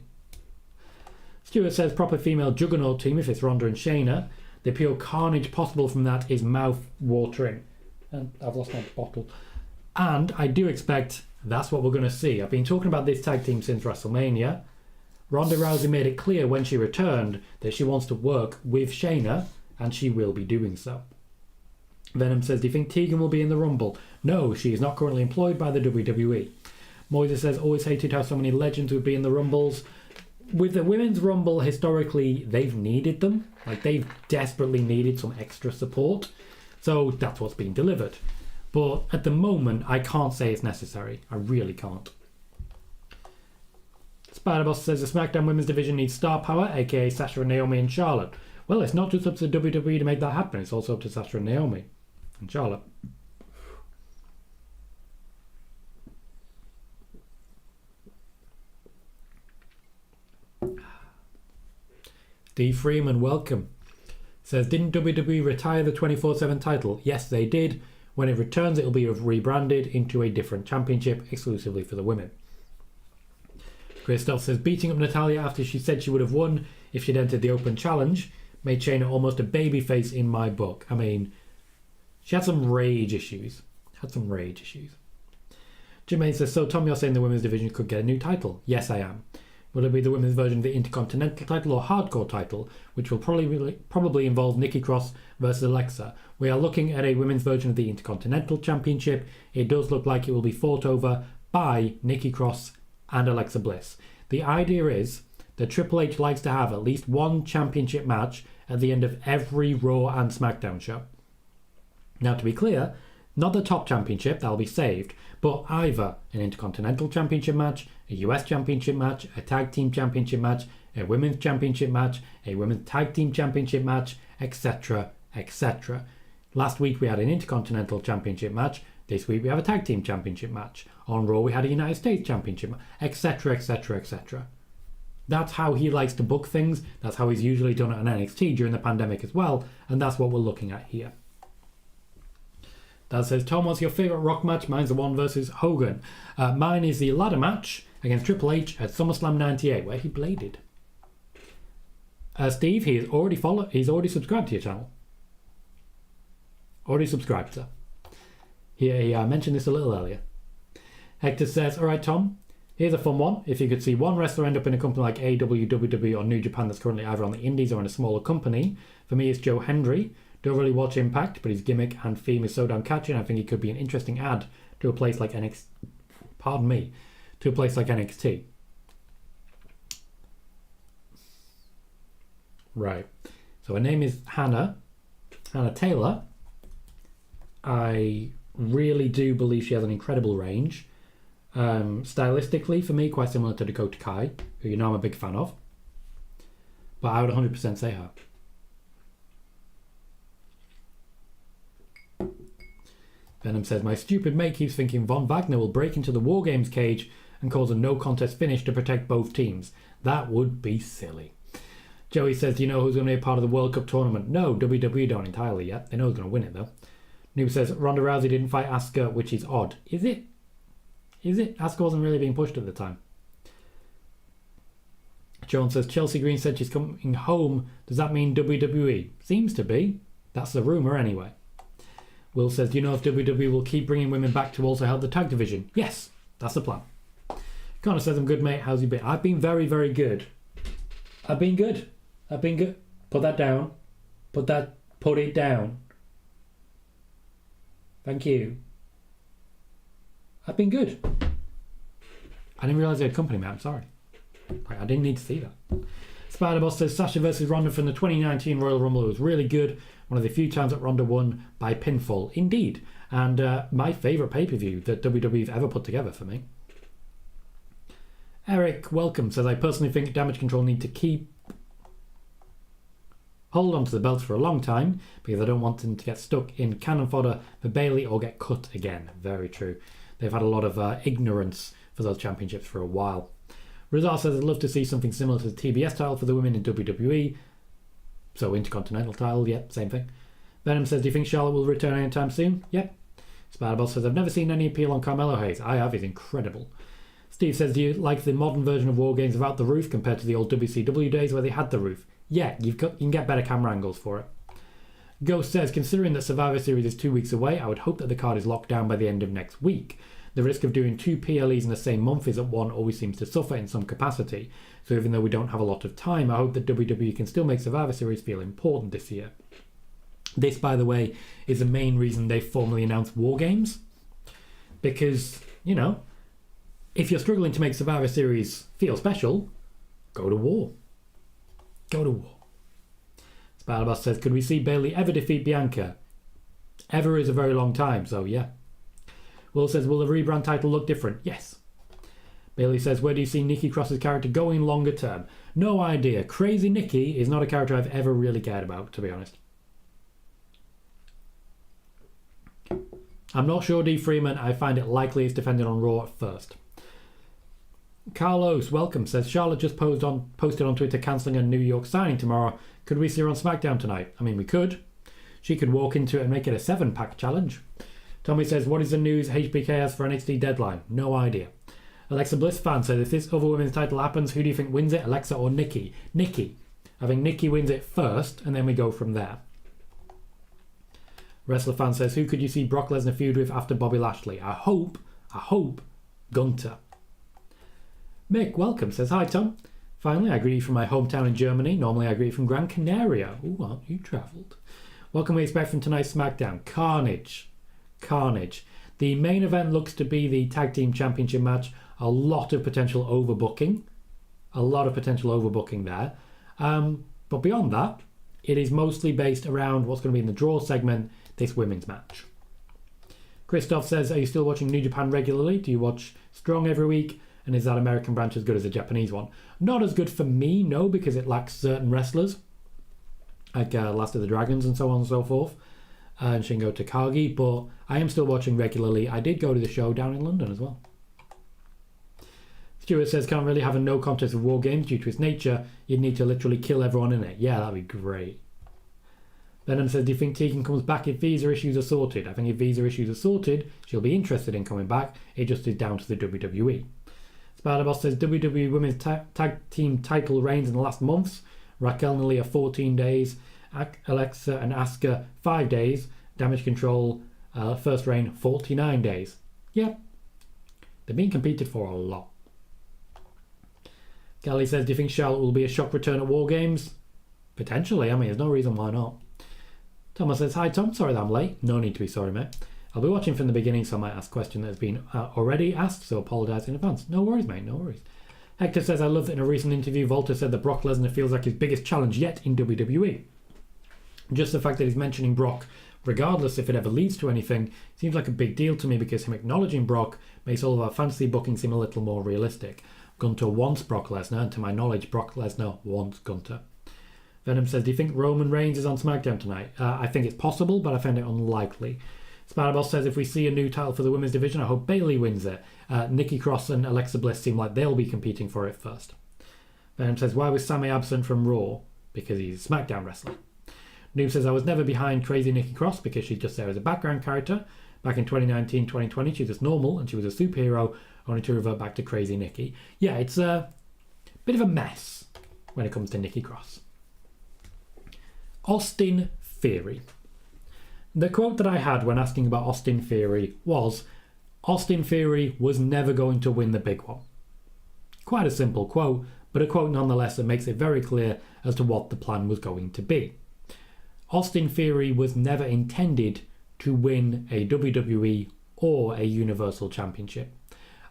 Stuart says, proper female juggernaut team if it's Ronda and Shayna. The pure carnage possible from that is mouth-watering. And I've lost my bottle. And I do expect that's what we're going to see. I've been talking about this tag team since WrestleMania. Ronda Rousey made it clear when she returned that she wants to work with Shayna, and she will be doing so. Venom says, do you think Tegan will be in the Rumble? No, she is not currently employed by the WWE. Moises says, always hated how so many legends would be in the Rumbles. With the Women's Rumble, historically, they've needed them. Like, they've desperately needed some extra support. So that's what's been delivered. But at the moment, I can't say it's necessary. I really can't. Spider-Boss says, the SmackDown Women's Division needs star power, aka Sasha and Naomi and Charlotte. Well, it's not just up to the WWE to make that happen. It's also up to Sasha and Naomi. And Charlotte. D. Freeman, welcome. Says, didn't WWE retire the 24/7 title? Yes, they did. When it returns, it will be rebranded into a different championship exclusively for the women. Christoph says, beating up Natalya after she said she would have won if she'd entered the Open Challenge made Shayna almost a babyface in my book. I mean, she had some rage issues. Jermaine says, so Tom, you're saying the women's division could get a new title? Yes, I am. Will it be the women's version of the Intercontinental title or Hardcore title, which will probably involve Nikki Cross versus Alexa? We are looking at a women's version of the Intercontinental Championship. It does look like it will be fought over by Nikki Cross and Alexa Bliss. The idea is that Triple H likes to have at least one championship match at the end of every Raw and SmackDown show. Now, to be clear, not the top championship, that'll be saved, but either an Intercontinental Championship match, a US Championship match, a Tag Team Championship match, a Women's Championship match, a Women's Tag Team Championship match, etc., etc. Last week we had an Intercontinental Championship match. This week we have a Tag Team Championship match. On Raw we had a United States Championship match, etc., etc., etc. That's how he likes to book things. That's how he's usually done it on NXT during the pandemic as well, and that's what we're looking at here. That says, Tom, what's your favourite Rock match? Mine's the one versus Hogan. Mine is the ladder match against Triple H at SummerSlam 98, where he bladed. Steve, he's already subscribed to your channel. Already subscribed, sir. He mentioned this a little earlier. Hector says, alright, Tom, here's a fun one. If you could see one wrestler end up in a company like AEW, WWE, or New Japan that's currently either on the Indies or in a smaller company, for me it's Joe Hendry. Don't really watch Impact, but his gimmick and theme is so damn catchy, and I think he could be an interesting add to a place like NXT. Pardon me, to a place like NXT. Right. So her name is Hannah Taylor. I really do believe she has an incredible range. Stylistically, for me, quite similar to Dakota Kai, who you know I'm a big fan of. But I would 100% say her. Venom says, my stupid mate keeps thinking Von Wagner will break into the Wargames cage and cause a no contest finish to protect both teams. That would be silly. Joey says, do you know who's going to be a part of the World Cup tournament? No, WWE don't entirely yet. They know who's going to win it though. Noob says, Ronda Rousey didn't fight Asuka, which is odd. Is it? Is it? Asuka wasn't really being pushed at the time. Jones says, Chelsea Green said she's coming home. Does that mean WWE? Seems to be. That's the rumour anyway. Will says, do you know if WWE will keep bringing women back to also help the tag division? Yes, that's the plan. Connor says, I'm good, mate. How's you been? I've been very, very good. I've been good. Put that down. Put it down. Thank you. I've been good. I didn't realise they had company, mate. I'm sorry. I didn't need to see that. Spider-Boss says Sasha versus Ronda from the 2019 Royal Rumble was really good. One of the few times that Ronda won by pinfall. Indeed. And my favourite pay-per-view that WWE's ever put together for me. Eric, welcome, says I personally think Damage Control need to hold on to the belts for a long time because I don't want them to get stuck in cannon fodder for Bayley or get cut again. Very true. They've had a lot of ignorance for those championships for a while. Rizal says I'd love to see something similar to the TBS title for the women in WWE. So Intercontinental title, yep, same thing. Venom says, do you think Charlotte will return anytime soon? Yep. Spiderball says, I've never seen any appeal on Carmelo Hayes. I have, he's incredible. Steve says, do you like the modern version of Wargames without the roof compared to the old WCW days where they had the roof? Yeah, you can get better camera angles for it. Ghost says, considering that Survivor Series is 2 weeks away, I would hope that the card is locked down by the end of next week. The risk of doing 2 PLEs in the same month is that one always seems to suffer in some capacity. So even though we don't have a lot of time, I hope that WWE can still make Survivor Series feel important this year. This, by the way, is the main reason they formally announced Wargames. Because, you know, if you're struggling to make Survivor Series feel special, go to war. Go to war. Spider-Boss says, could we see Bayley ever defeat Bianca? Ever is a very long time, so yeah. Will says, will the rebrand title look different? Yes. Bailey says, where do you see Nikki Cross's character going longer term? No idea. Crazy Nikki is not a character I've ever really cared about, to be honest. I'm not sure D. Freeman. I find it likely it's defended on Raw at first. Carlos, welcome, says, Charlotte just posted on Twitter cancelling a New York signing tomorrow. Could we see her on SmackDown tonight? I mean, we could. She could walk into it and make it a 7-pack challenge. Tommy says, what is the news HBK has for NXT deadline? No idea. Alexa Bliss fan says, if this other women's title happens, who do you think wins it, Alexa or Nikki? Nikki. I think Nikki wins it first, and then we go from there. Wrestler fan says, who could you see Brock Lesnar feud with after Bobby Lashley? I hope, Gunther. Mick, welcome, says, hi Tom. Finally, I agree from my hometown in Germany. Normally I agree from Gran Canaria. Ooh, aren't you travelled? What can we expect from tonight's SmackDown? Carnage. The main event looks to be the Tag Team Championship match. A lot of potential overbooking there. But beyond that, it is mostly based around what's going to be in the draw segment, this women's match. Christoph says, are you still watching New Japan regularly? Do you watch Strong every week? And is that American branch as good as the Japanese one? Not as good for me, no, because it lacks certain wrestlers, like Last of the Dragons and so on and so forth. And Shingo Takagi, but I am still watching regularly. I did go to the show down in London as well. Stuart says, can't really have a no contest with Wargames due to its nature. You'd need to literally kill everyone in it. Yeah, that'd be great. Venom says, do you think Tegan comes back if visa issues are sorted? I think if visa issues are sorted, she'll be interested in coming back. It just is down to the WWE. Spider-Boss says, WWE Women's Tag Team title reigns in the last months. Raquel and Leah 14 days. Alexa and Asuka 5 days. Damage Control first reign 49 days. Yep. They're being competed for a lot. Gally says, do you think Charlotte will be a shock return at Wargames? Potentially. I mean, there's no reason why not. Thomas says, hi Tom, sorry that I'm late. No need to be sorry, mate. I'll be watching from the beginning, so I might ask a question that has been already asked, so apologise in advance. No worries, mate, no worries. Hector says, I love that in a recent interview, Volta said that Brock Lesnar feels like his biggest challenge yet in WWE. Just the fact that he's mentioning Brock, regardless if it ever leads to anything, seems like a big deal to me because him acknowledging Brock makes all of our fantasy booking seem a little more realistic. Gunter wants Brock Lesnar, and to my knowledge, Brock Lesnar wants Gunter. Venom says, do you think Roman Reigns is on SmackDown tonight? I think it's possible, but I find it unlikely. Spider-Boss says, if we see a new title for the women's division, I hope Bayley wins it. Nikki Cross and Alexa Bliss seem like they'll be competing for it first. Venom says, why was Sammy absent from Raw? Because he's a SmackDown wrestler. Noob says, I was never behind Crazy Nikki Cross because she's just there as a background character. Back in 2019, 2020, she was just normal and she was a superhero, only to revert back to Crazy Nikki. Yeah, it's a bit of a mess when it comes to Nikki Cross. Austin Theory. The quote that I had when asking about Austin Theory was, Austin Theory was never going to win the big one. Quite a simple quote, but a quote nonetheless that makes it very clear as to what the plan was going to be. Austin Theory was never intended to win a WWE or a Universal Championship.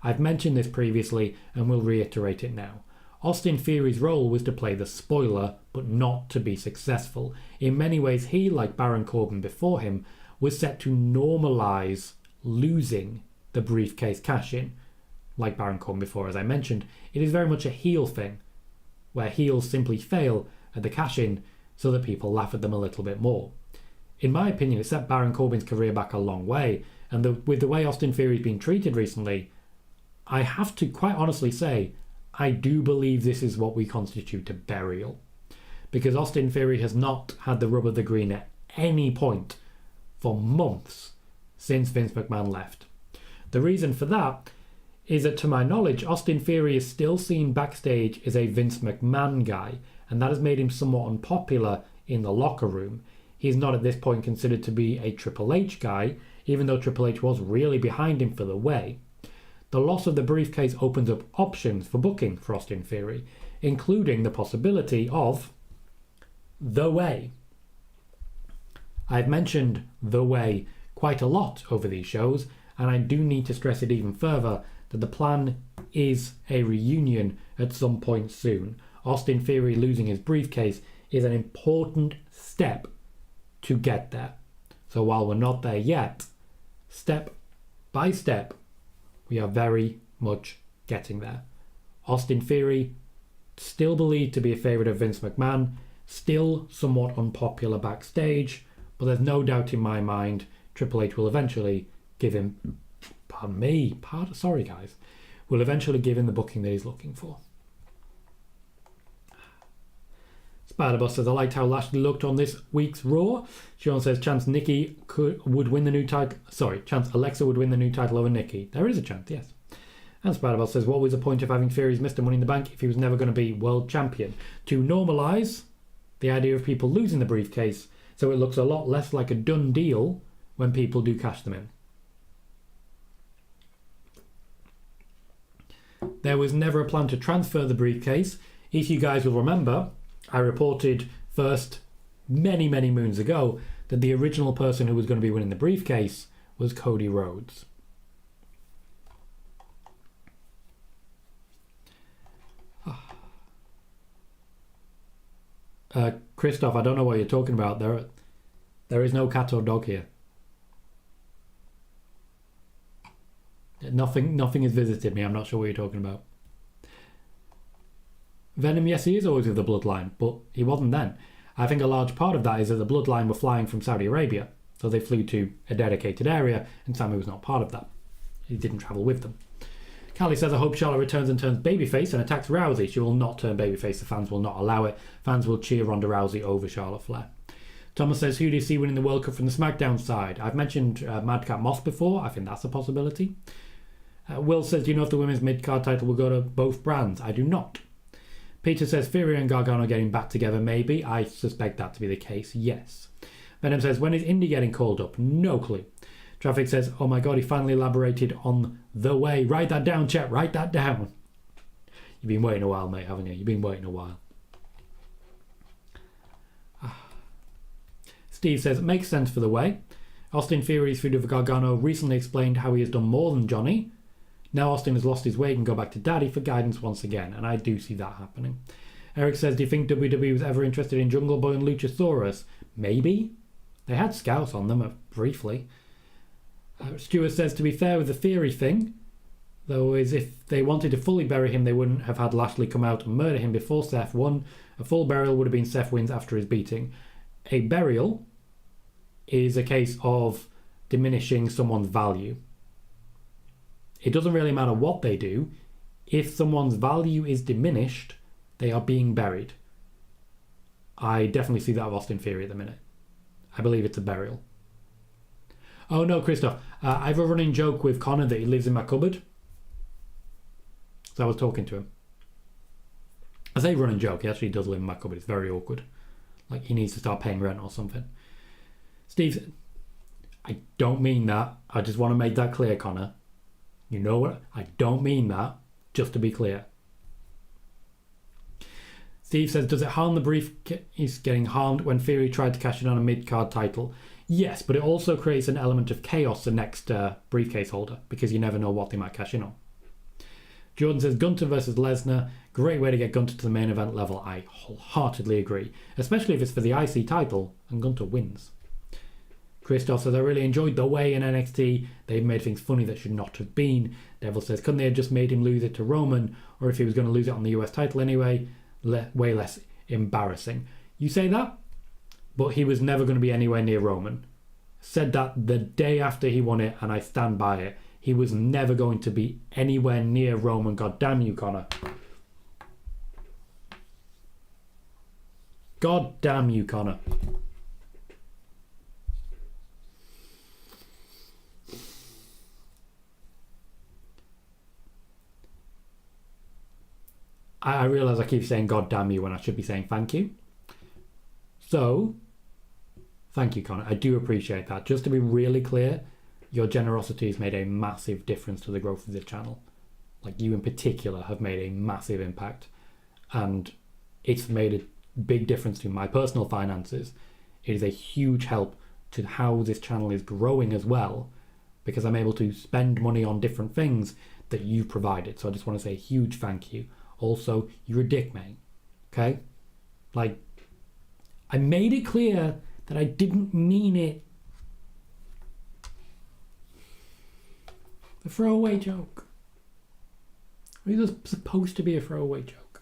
I've mentioned this previously and will reiterate it now. Austin Theory's role was to play the spoiler, but not to be successful. In many ways, he, like Baron Corbin before him, was set to normalise losing the briefcase cash-in. Like Baron Corbin before, as I mentioned, it is very much a heel thing, where heels simply fail at the cash-in so that people laugh at them a little bit more. In my opinion, it set Baron Corbin's career back a long way, and with the way Austin Theory's been treated recently, I have to quite honestly say, I do believe this is what we constitute a burial. Because Austin Theory has not had the rub of the green at any point for months since Vince McMahon left. The reason for that is that, to my knowledge, Austin Theory is still seen backstage as a Vince McMahon guy, and that has made him somewhat unpopular in the locker room. He is not at this point considered to be a Triple H guy, even though Triple H was really behind him for the way. The loss of the briefcase opens up options for booking for Austin Theory, including the possibility of The Way. I've mentioned The Way quite a lot over these shows, and I do need to stress it even further that the plan is a reunion at some point soon. Austin Theory losing his briefcase is an important step to get there. So while we're not there yet, step by step, we are very much getting there. Austin Theory, still believed to be a favourite of Vince McMahon, still somewhat unpopular backstage, but there's no doubt in my mind Triple H will eventually give him, will eventually give him the booking that he's looking for. Spider-Boss says, I liked how Lashley looked on this week's Raw. Sean says, chance Alexa would win the new title over Nikki. There is a chance, yes. And Spider-Boss says, what was the point of having Theory's Mr. Money in the Bank if he was never going to be world champion? To normalise the idea of people losing the briefcase so it looks a lot less like a done deal when people do cash them in. There was never a plan to transfer the briefcase. If you guys will remember, I reported first many moons ago that the original person who was going to be winning the briefcase was Cody Rhodes. Christoph, I don't know what you're talking about. There is no cat or dog here. Nothing has visited me. I'm not sure what you're talking about. Venom, yes, he is always with the Bloodline, but he wasn't then. I think a large part of that is that the Bloodline were flying from Saudi Arabia, so they flew to a dedicated area, and Sammy was not part of that. He didn't travel with them. Callie says, I hope Charlotte returns and turns babyface and attacks Rousey. She will not turn babyface. The fans will not allow it. Fans will cheer Ronda Rousey over Charlotte Flair. Thomas says, who do you see winning the World Cup from the SmackDown side? I've mentioned Madcap Moss before. I think that's a possibility. Will says, do you know if the women's mid-card title will go to both brands? I do not. Peter says, Fury and Gargano getting back together, maybe. I suspect that to be the case, yes. Venom says, when is Indy getting called up? No clue. Traffic says, oh my god, he finally elaborated on The Way. Write that down, Chet, write that down. You've been waiting a while, mate, haven't you? You've been waiting a while. Steve says, it makes sense for The Way. Austin Theory's feud with Gargano recently explained how he has done more than Johnny. Now Austin has lost his way and go back to Daddy for guidance once again, and I do see that happening. Eric says, do you think WWE was ever interested in Jungle Boy and Luchasaurus? Maybe. They had scouts on them briefly. Stuart says, to be fair with the Theory thing, though, is if they wanted to fully bury him, they wouldn't have had Lashley come out and murder him before Seth won. A full burial would have been Seth wins after his beating. A burial is a case of diminishing someone's value. It doesn't really matter what they do. If someone's value is diminished, they are being buried. I definitely see that with Austin Theory at the minute. I believe it's a burial. Oh no, Christoph. I have a running joke with Connor that he lives in my cupboard. So I was talking to him. I say running joke, he actually does live in my cupboard. It's very awkward. Like he needs to start paying rent or something. Steve, I don't mean that. I just want to make that clear, Connor. You know what? I don't mean that. Just to be clear. Steve says, does it harm the briefcase getting harmed when Theory tried to cash in on a mid-card title? Yes, but it also creates an element of chaos the next briefcase holder, because you never know what they might cash in on. Jordan says, Gunter versus Lesnar, great way to get Gunter to the main event level. I wholeheartedly agree, especially if it's for the IC title and Gunter wins. Christoph says, I really enjoyed the way in NXT they've made things funny that should not have been. Devil says, couldn't they have just made him lose it to Roman, or if he was going to lose it on the US title anyway, way less embarrassing. You say that, but he was never going to be anywhere near Roman. Said that the day after he won it, and I stand by it. He was never going to be anywhere near Roman. God damn you, Connor. God damn you, Connor. I realise I keep saying God damn you when I should be saying thank you. So, thank you, Connor. I do appreciate that. Just to be really clear, your generosity has made a massive difference to the growth of this channel. Like, you in particular have made a massive impact. And it's made a big difference to my personal finances. It is a huge help to how this channel is growing as well, because I'm able to spend money on different things that you've provided. So I just want to say a huge thank you. Also, you're a dick, mate. Okay? Like, I made it clear that I didn't mean it. A throwaway joke. It was supposed to be a throwaway joke.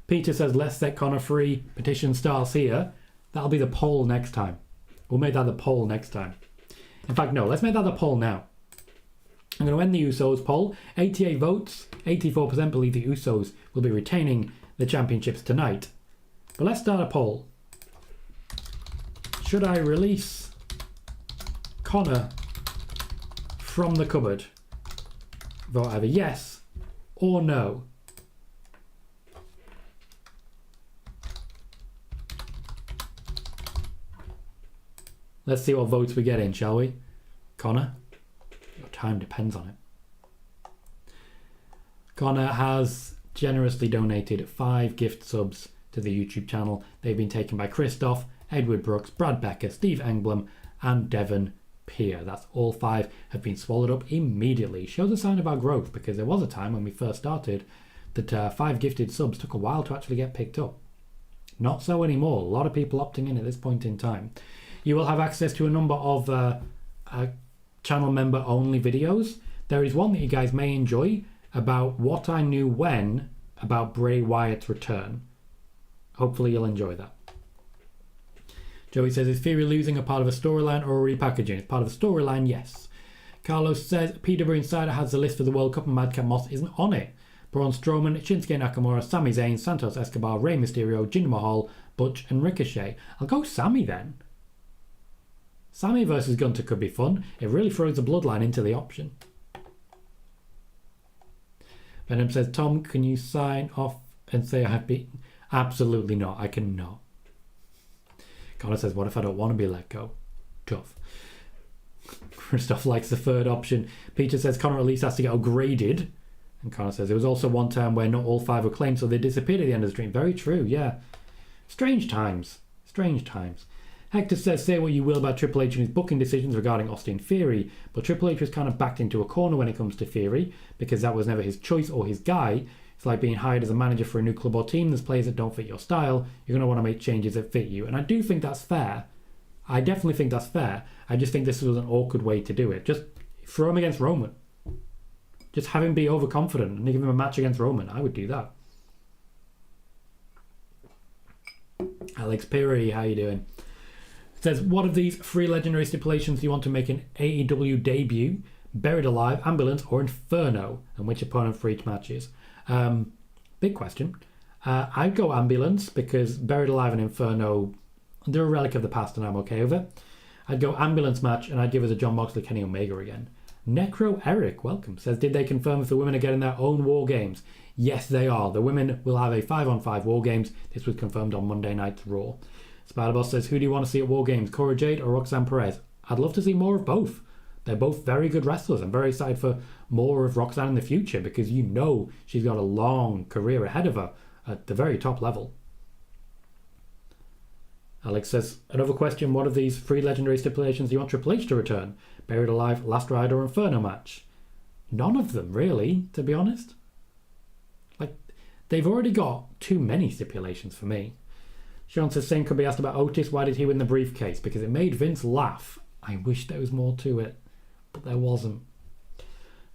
Peter says, let's set Connor free. Petition starts here. That'll be the poll next time. We'll make that the poll next time. In fact, no, let's make that the poll now. I'm going to end the Usos poll. 88 votes. 84% believe the Usos will be retaining the championships tonight. But let's start a poll. Should I release Connor from the cupboard? Vote either yes or no. Let's see what votes we get in, shall we? Connor? Your time depends on it. Connor has generously donated 5 gift subs to the YouTube channel. They've been taken by Christoph, Edward Brooks, Brad Becker, Steve Engblom, and Devon Peer. That's all 5 have been swallowed up immediately. Shows a sign of our growth, because there was a time when we first started that 5 gifted subs took a while to actually get picked up. Not so anymore. A lot of people opting in at this point in time. You will have access to a number of channel member only videos. There is one that you guys may enjoy about what I knew when about Bray Wyatt's return. Hopefully you'll enjoy that. Joey says, is Theory losing a part of a storyline or a repackaging? It's part of a storyline, yes. Carlos says, PWInsider has the list for the World Cup and Madcap Moss isn't on it. Braun Strowman, Shinsuke Nakamura, Sami Zayn, Santos Escobar, Rey Mysterio, Jinder Mahal, Butch and Ricochet. I'll go Sami then. Sami versus Gunter could be fun. It really throws the bloodline into the option. Venom says, Tom, can you sign off and say I have beaten? Absolutely not. I cannot. Connor says, what if I don't want to be let go? Tough. Christoph likes the third option. Peter says, Connor at least has to get upgraded. And Connor says, there was also one time where not all 5 were claimed, so they disappeared at the end of the stream. Very true, yeah. Strange times. Strange times. Hector says, say what you will about Triple H and his booking decisions regarding Austin Theory, but Triple H was kind of backed into a corner when it comes to Theory, because that was never his choice or his guy. It's like being hired as a manager for a new club or team. There's players that don't fit your style. You're going to want to make changes that fit you. And I do think that's fair. I definitely think that's fair. I just think this was an awkward way to do it. Just throw him against Roman. Just have him be overconfident and give him a match against Roman. I would do that. Alex Perry, how you doing? Says, what of these 3 legendary stipulations do you want to make an AEW debut? Buried Alive, Ambulance, or Inferno? And which opponent for each match is? Big question. I'd go Ambulance because Buried Alive and Inferno, they're a relic of the past and I'm okay with it. I'd go Ambulance match and I'd give it a John Moxley, Kenny Omega again. Necro Eric, welcome, says, did they confirm if the women are getting their own War Games? Yes, they are. The women will have a 5-on-5 War Games. This was confirmed on Monday Night's Raw. Spider-Boss says, who do you want to see at War Games, Cora Jade or Roxanne Perez? I'd love to see more of both. They're both very good wrestlers. I'm very excited for more of Roxanne in the future because you know she's got a long career ahead of her at the very top level. Alex says, another question, what of these 3 legendary stipulations do you want Triple H to return? Buried Alive, Last Ride or Inferno match? None of them, really, to be honest. Like, they've already got too many stipulations for me. Sean says, same could be asked about Otis. Why did he win the briefcase? Because it made Vince laugh. I wish there was more to it, but there wasn't.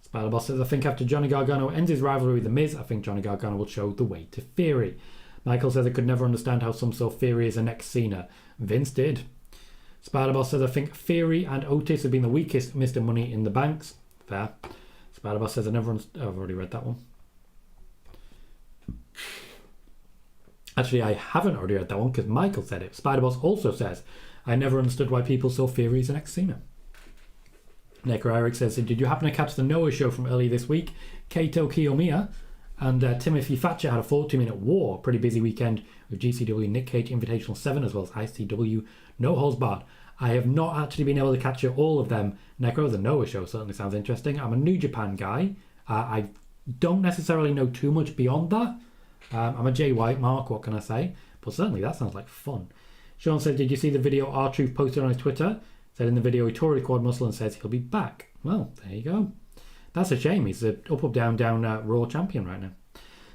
Spider-Boss says, I think after Johnny Gargano ends his rivalry with The Miz, I think Johnny Gargano will show the way to Theory. Michael says, I could never understand how some saw Theory as a next Cena. Vince did. Spider-Boss says, I think Theory and Otis have been the weakest Mr. Money in the Banks. Fair. Spider-Boss says, I've already read that one. Actually, I haven't already read that one because Michael said it. Spider-Boss also says, I never understood why people saw Theory as an ex-Cena. Necro Eric says, did you happen to catch the Noah show from earlier this week? Kaito Kiyomiya and Timothy Thatcher had a 40-minute war. Pretty busy weekend with GCW Nick Cage Invitational 7 as well as ICW No Holds Barred. I have not actually been able to capture all of them. Necro, the Noah show certainly sounds interesting. I'm a New Japan guy. I don't necessarily know too much beyond that. I'm a Jay White mark, what can I say? But certainly that sounds like fun. Sean said, did you see the video R-Truth posted on his Twitter? Said in the video he tore his quad muscle and says he'll be back. Well, there you go. That's a shame. He's a up, down, Raw champion right now.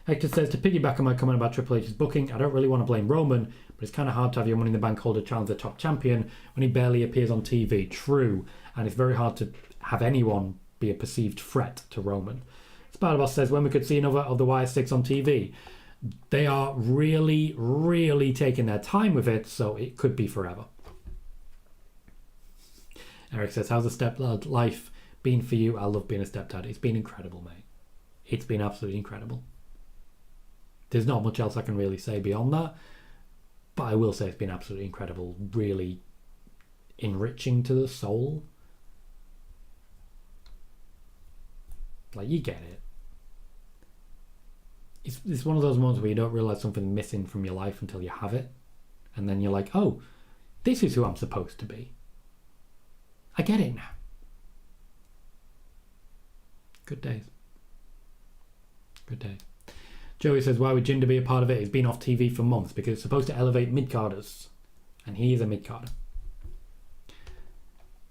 Hector says, to piggyback on my comment about Triple H's booking, I don't really want to blame Roman, but it's kind of hard to have your Money in the Bank holder challenge the top champion when he barely appears on TV. True. And it's very hard to have anyone be a perceived threat to Roman. Spider-Boss says, when we could see another of the Wire 6 on TV. They are really, really taking their time with it, so it could be forever. Eric says, how's the stepdad life been for you? I love being a stepdad. It's been incredible, mate. It's been absolutely incredible. There's not much else I can really say beyond that, but I will say it's been absolutely incredible, really enriching to the soul. Like, you get it. It's one of those moments where you don't realise something's missing from your life until you have it. And then you're like, oh, this is who I'm supposed to be. I get it now. Good days. Good days. Joey says, why would Jinder be a part of it? He's been off TV for months because it's supposed to elevate mid-carders. And he is a mid-carder.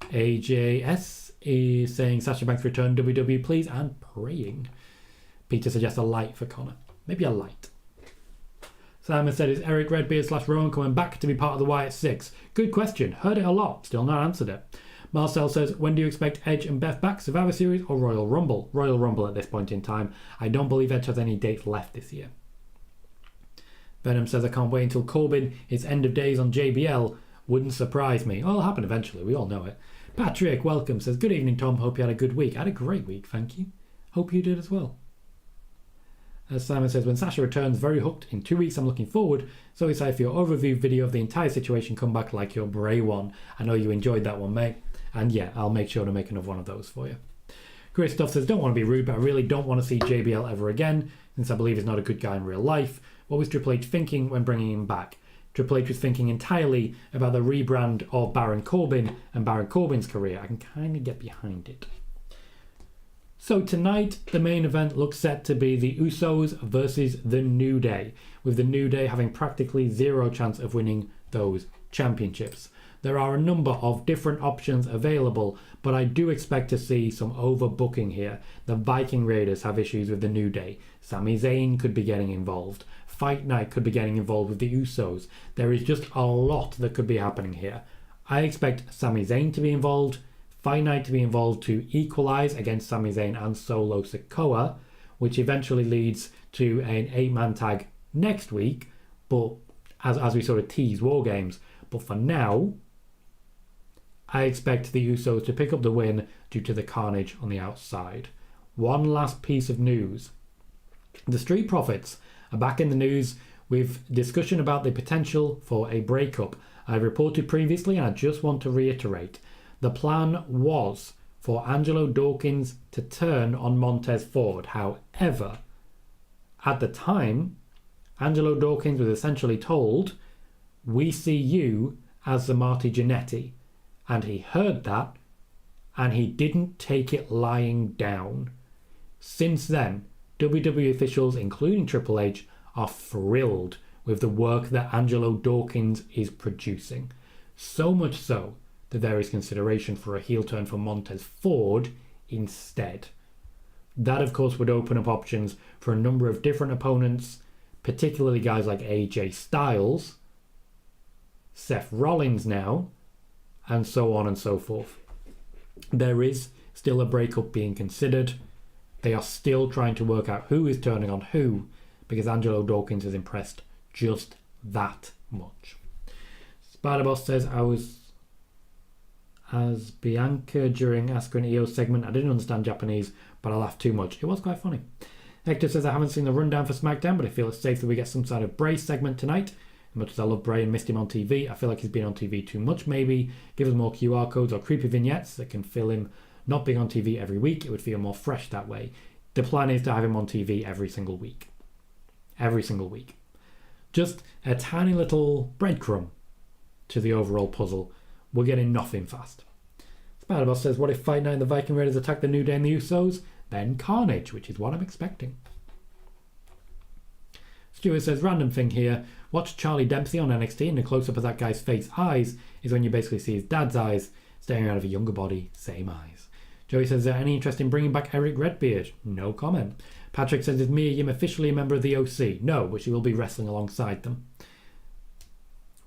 AJS is saying, Sasha Banks return WWE please, and praying. Peter suggests a light for Connor. Maybe a light. Simon said, is Eric Redbeard / Rowan coming back to be part of the Wyatt 6? Good question. Heard it a lot. Still not answered it. Marcel says, when do you expect Edge and Beth back? Survivor Series or Royal Rumble? Royal Rumble at this point in time. I don't believe Edge has any dates left this year. Venom says, I can't wait until Corbin is end of days on JBL. Wouldn't surprise me. Oh, it'll happen eventually. We all know it. Patrick, welcome. Says, good evening, Tom. Hope you had a good week. I had a great week, thank you. Hope you did as well. As Simon says, when Sasha returns, very hooked. In 2 weeks, I'm looking forward. So excited for your overview video of the entire situation. Come back like your Bray one. I know you enjoyed that one, mate. And yeah, I'll make sure to make another one of those for you. Christoph says, don't want to be rude, but I really don't want to see JBL ever again, since I believe he's not a good guy in real life. What was Triple H thinking when bringing him back? Triple H was thinking entirely about the rebrand of Baron Corbin and Baron Corbin's career. I can kind of get behind it. So tonight, the main event looks set to be the Usos versus the New Day, with the New Day having practically zero chance of winning those championships. There are a number of different options available, but I do expect to see some overbooking here. The Viking Raiders have issues with the New Day. Sami Zayn could be getting involved. Fight Night could be getting involved with the Usos. There is just a lot that could be happening here. I expect Sami Zayn to be involved, Fight Night to be involved to equalise against Sami Zayn and Solo Sikoa, which eventually leads to an 8-man tag next week, but as we sort of tease Wargames. But for now, I expect the Usos to pick up the win due to the carnage on the outside. One last piece of news. The Street Profits are back in the news with discussion about the potential for a breakup. I reported previously, and I just want to reiterate, the plan was for Angelo Dawkins to turn on Montez Ford. However, at the time, Angelo Dawkins was essentially told, we see you as the Marty Jannetty. And he heard that, and he didn't take it lying down. Since then, WWE officials, including Triple H, are thrilled with the work that Angelo Dawkins is producing. So much so that there is consideration for a heel turn for Montez Ford instead. That, of course, would open up options for a number of different opponents, particularly guys like AJ Styles, Seth Rollins now, and so on and so forth. There is still a breakup being considered. They are still trying to work out who is turning on who, because Angelo Dawkins has impressed just that much. Spider-Boss says, I was as Bianca during Asuka and Io segment. I didn't understand Japanese, but I laughed too much. It was quite funny. Hector says, I haven't seen the rundown for SmackDown, but I feel it's safe that we get some sort of Bray segment tonight. As much as I love Bray and missed him on TV, I feel like he's been on TV too much maybe. Give us more QR codes or creepy vignettes that can fill him not being on TV every week. It would feel more fresh that way. The plan is to have him on TV every single week. Every single week. Just a tiny little breadcrumb to the overall puzzle. We're getting nothing fast. Spider-Boss says, what if Fight Night and the Viking Raiders attack the New Day and the Usos? Then carnage, which is what I'm expecting. Stuart says, random thing here. Watch Charlie Dempsey on NXT, and the close-up of that guy's face eyes is when you basically see his dad's eyes staring out of a younger body, same eyes. Joey says, is there any interest in bringing back Eric Redbeard? No comment. Patrick says, is Mia Yim officially a member of the OC? No, but she will be wrestling alongside them.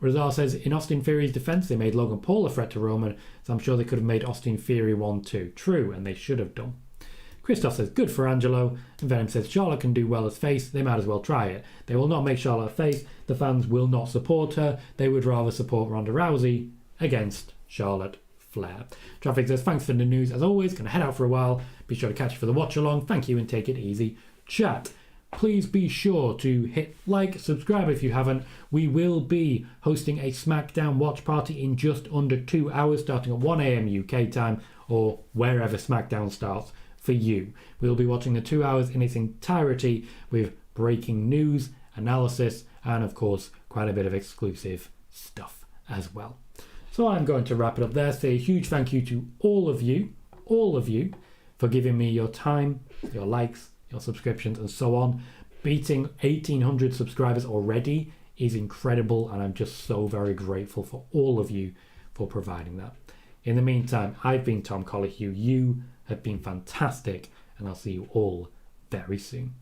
Razar says, in Austin Theory's defense, they made Logan Paul a threat to Roman, so I'm sure they could have made Austin Theory one too. True, and they should have done. Christoph says, good for Angelo. And Venom says, Charlotte can do well as face. They might as well try it. They will not make Charlotte a face. The fans will not support her. They would rather support Ronda Rousey against Charlotte Flair. Traffic says, thanks for the news. As always, going to head out for a while. Be sure to catch you for the watch along. Thank you and take it easy. Chat. Please be sure to hit like, subscribe if you haven't. We will be hosting a SmackDown watch party in just under 2 hours, starting at 1 a.m. UK time, or wherever SmackDown starts for you. We'll be watching the 2 hours in its entirety with breaking news, analysis, and of course, quite a bit of exclusive stuff as well. So I'm going to wrap it up there. Say a huge thank you to all of you, for giving me your time, your likes, your subscriptions, and so on. Beating 1,800 subscribers already is incredible, and I'm just so very grateful for all of you for providing that. In the meantime, I've been Tom Colohue. You have been fantastic, and I'll see you all very soon.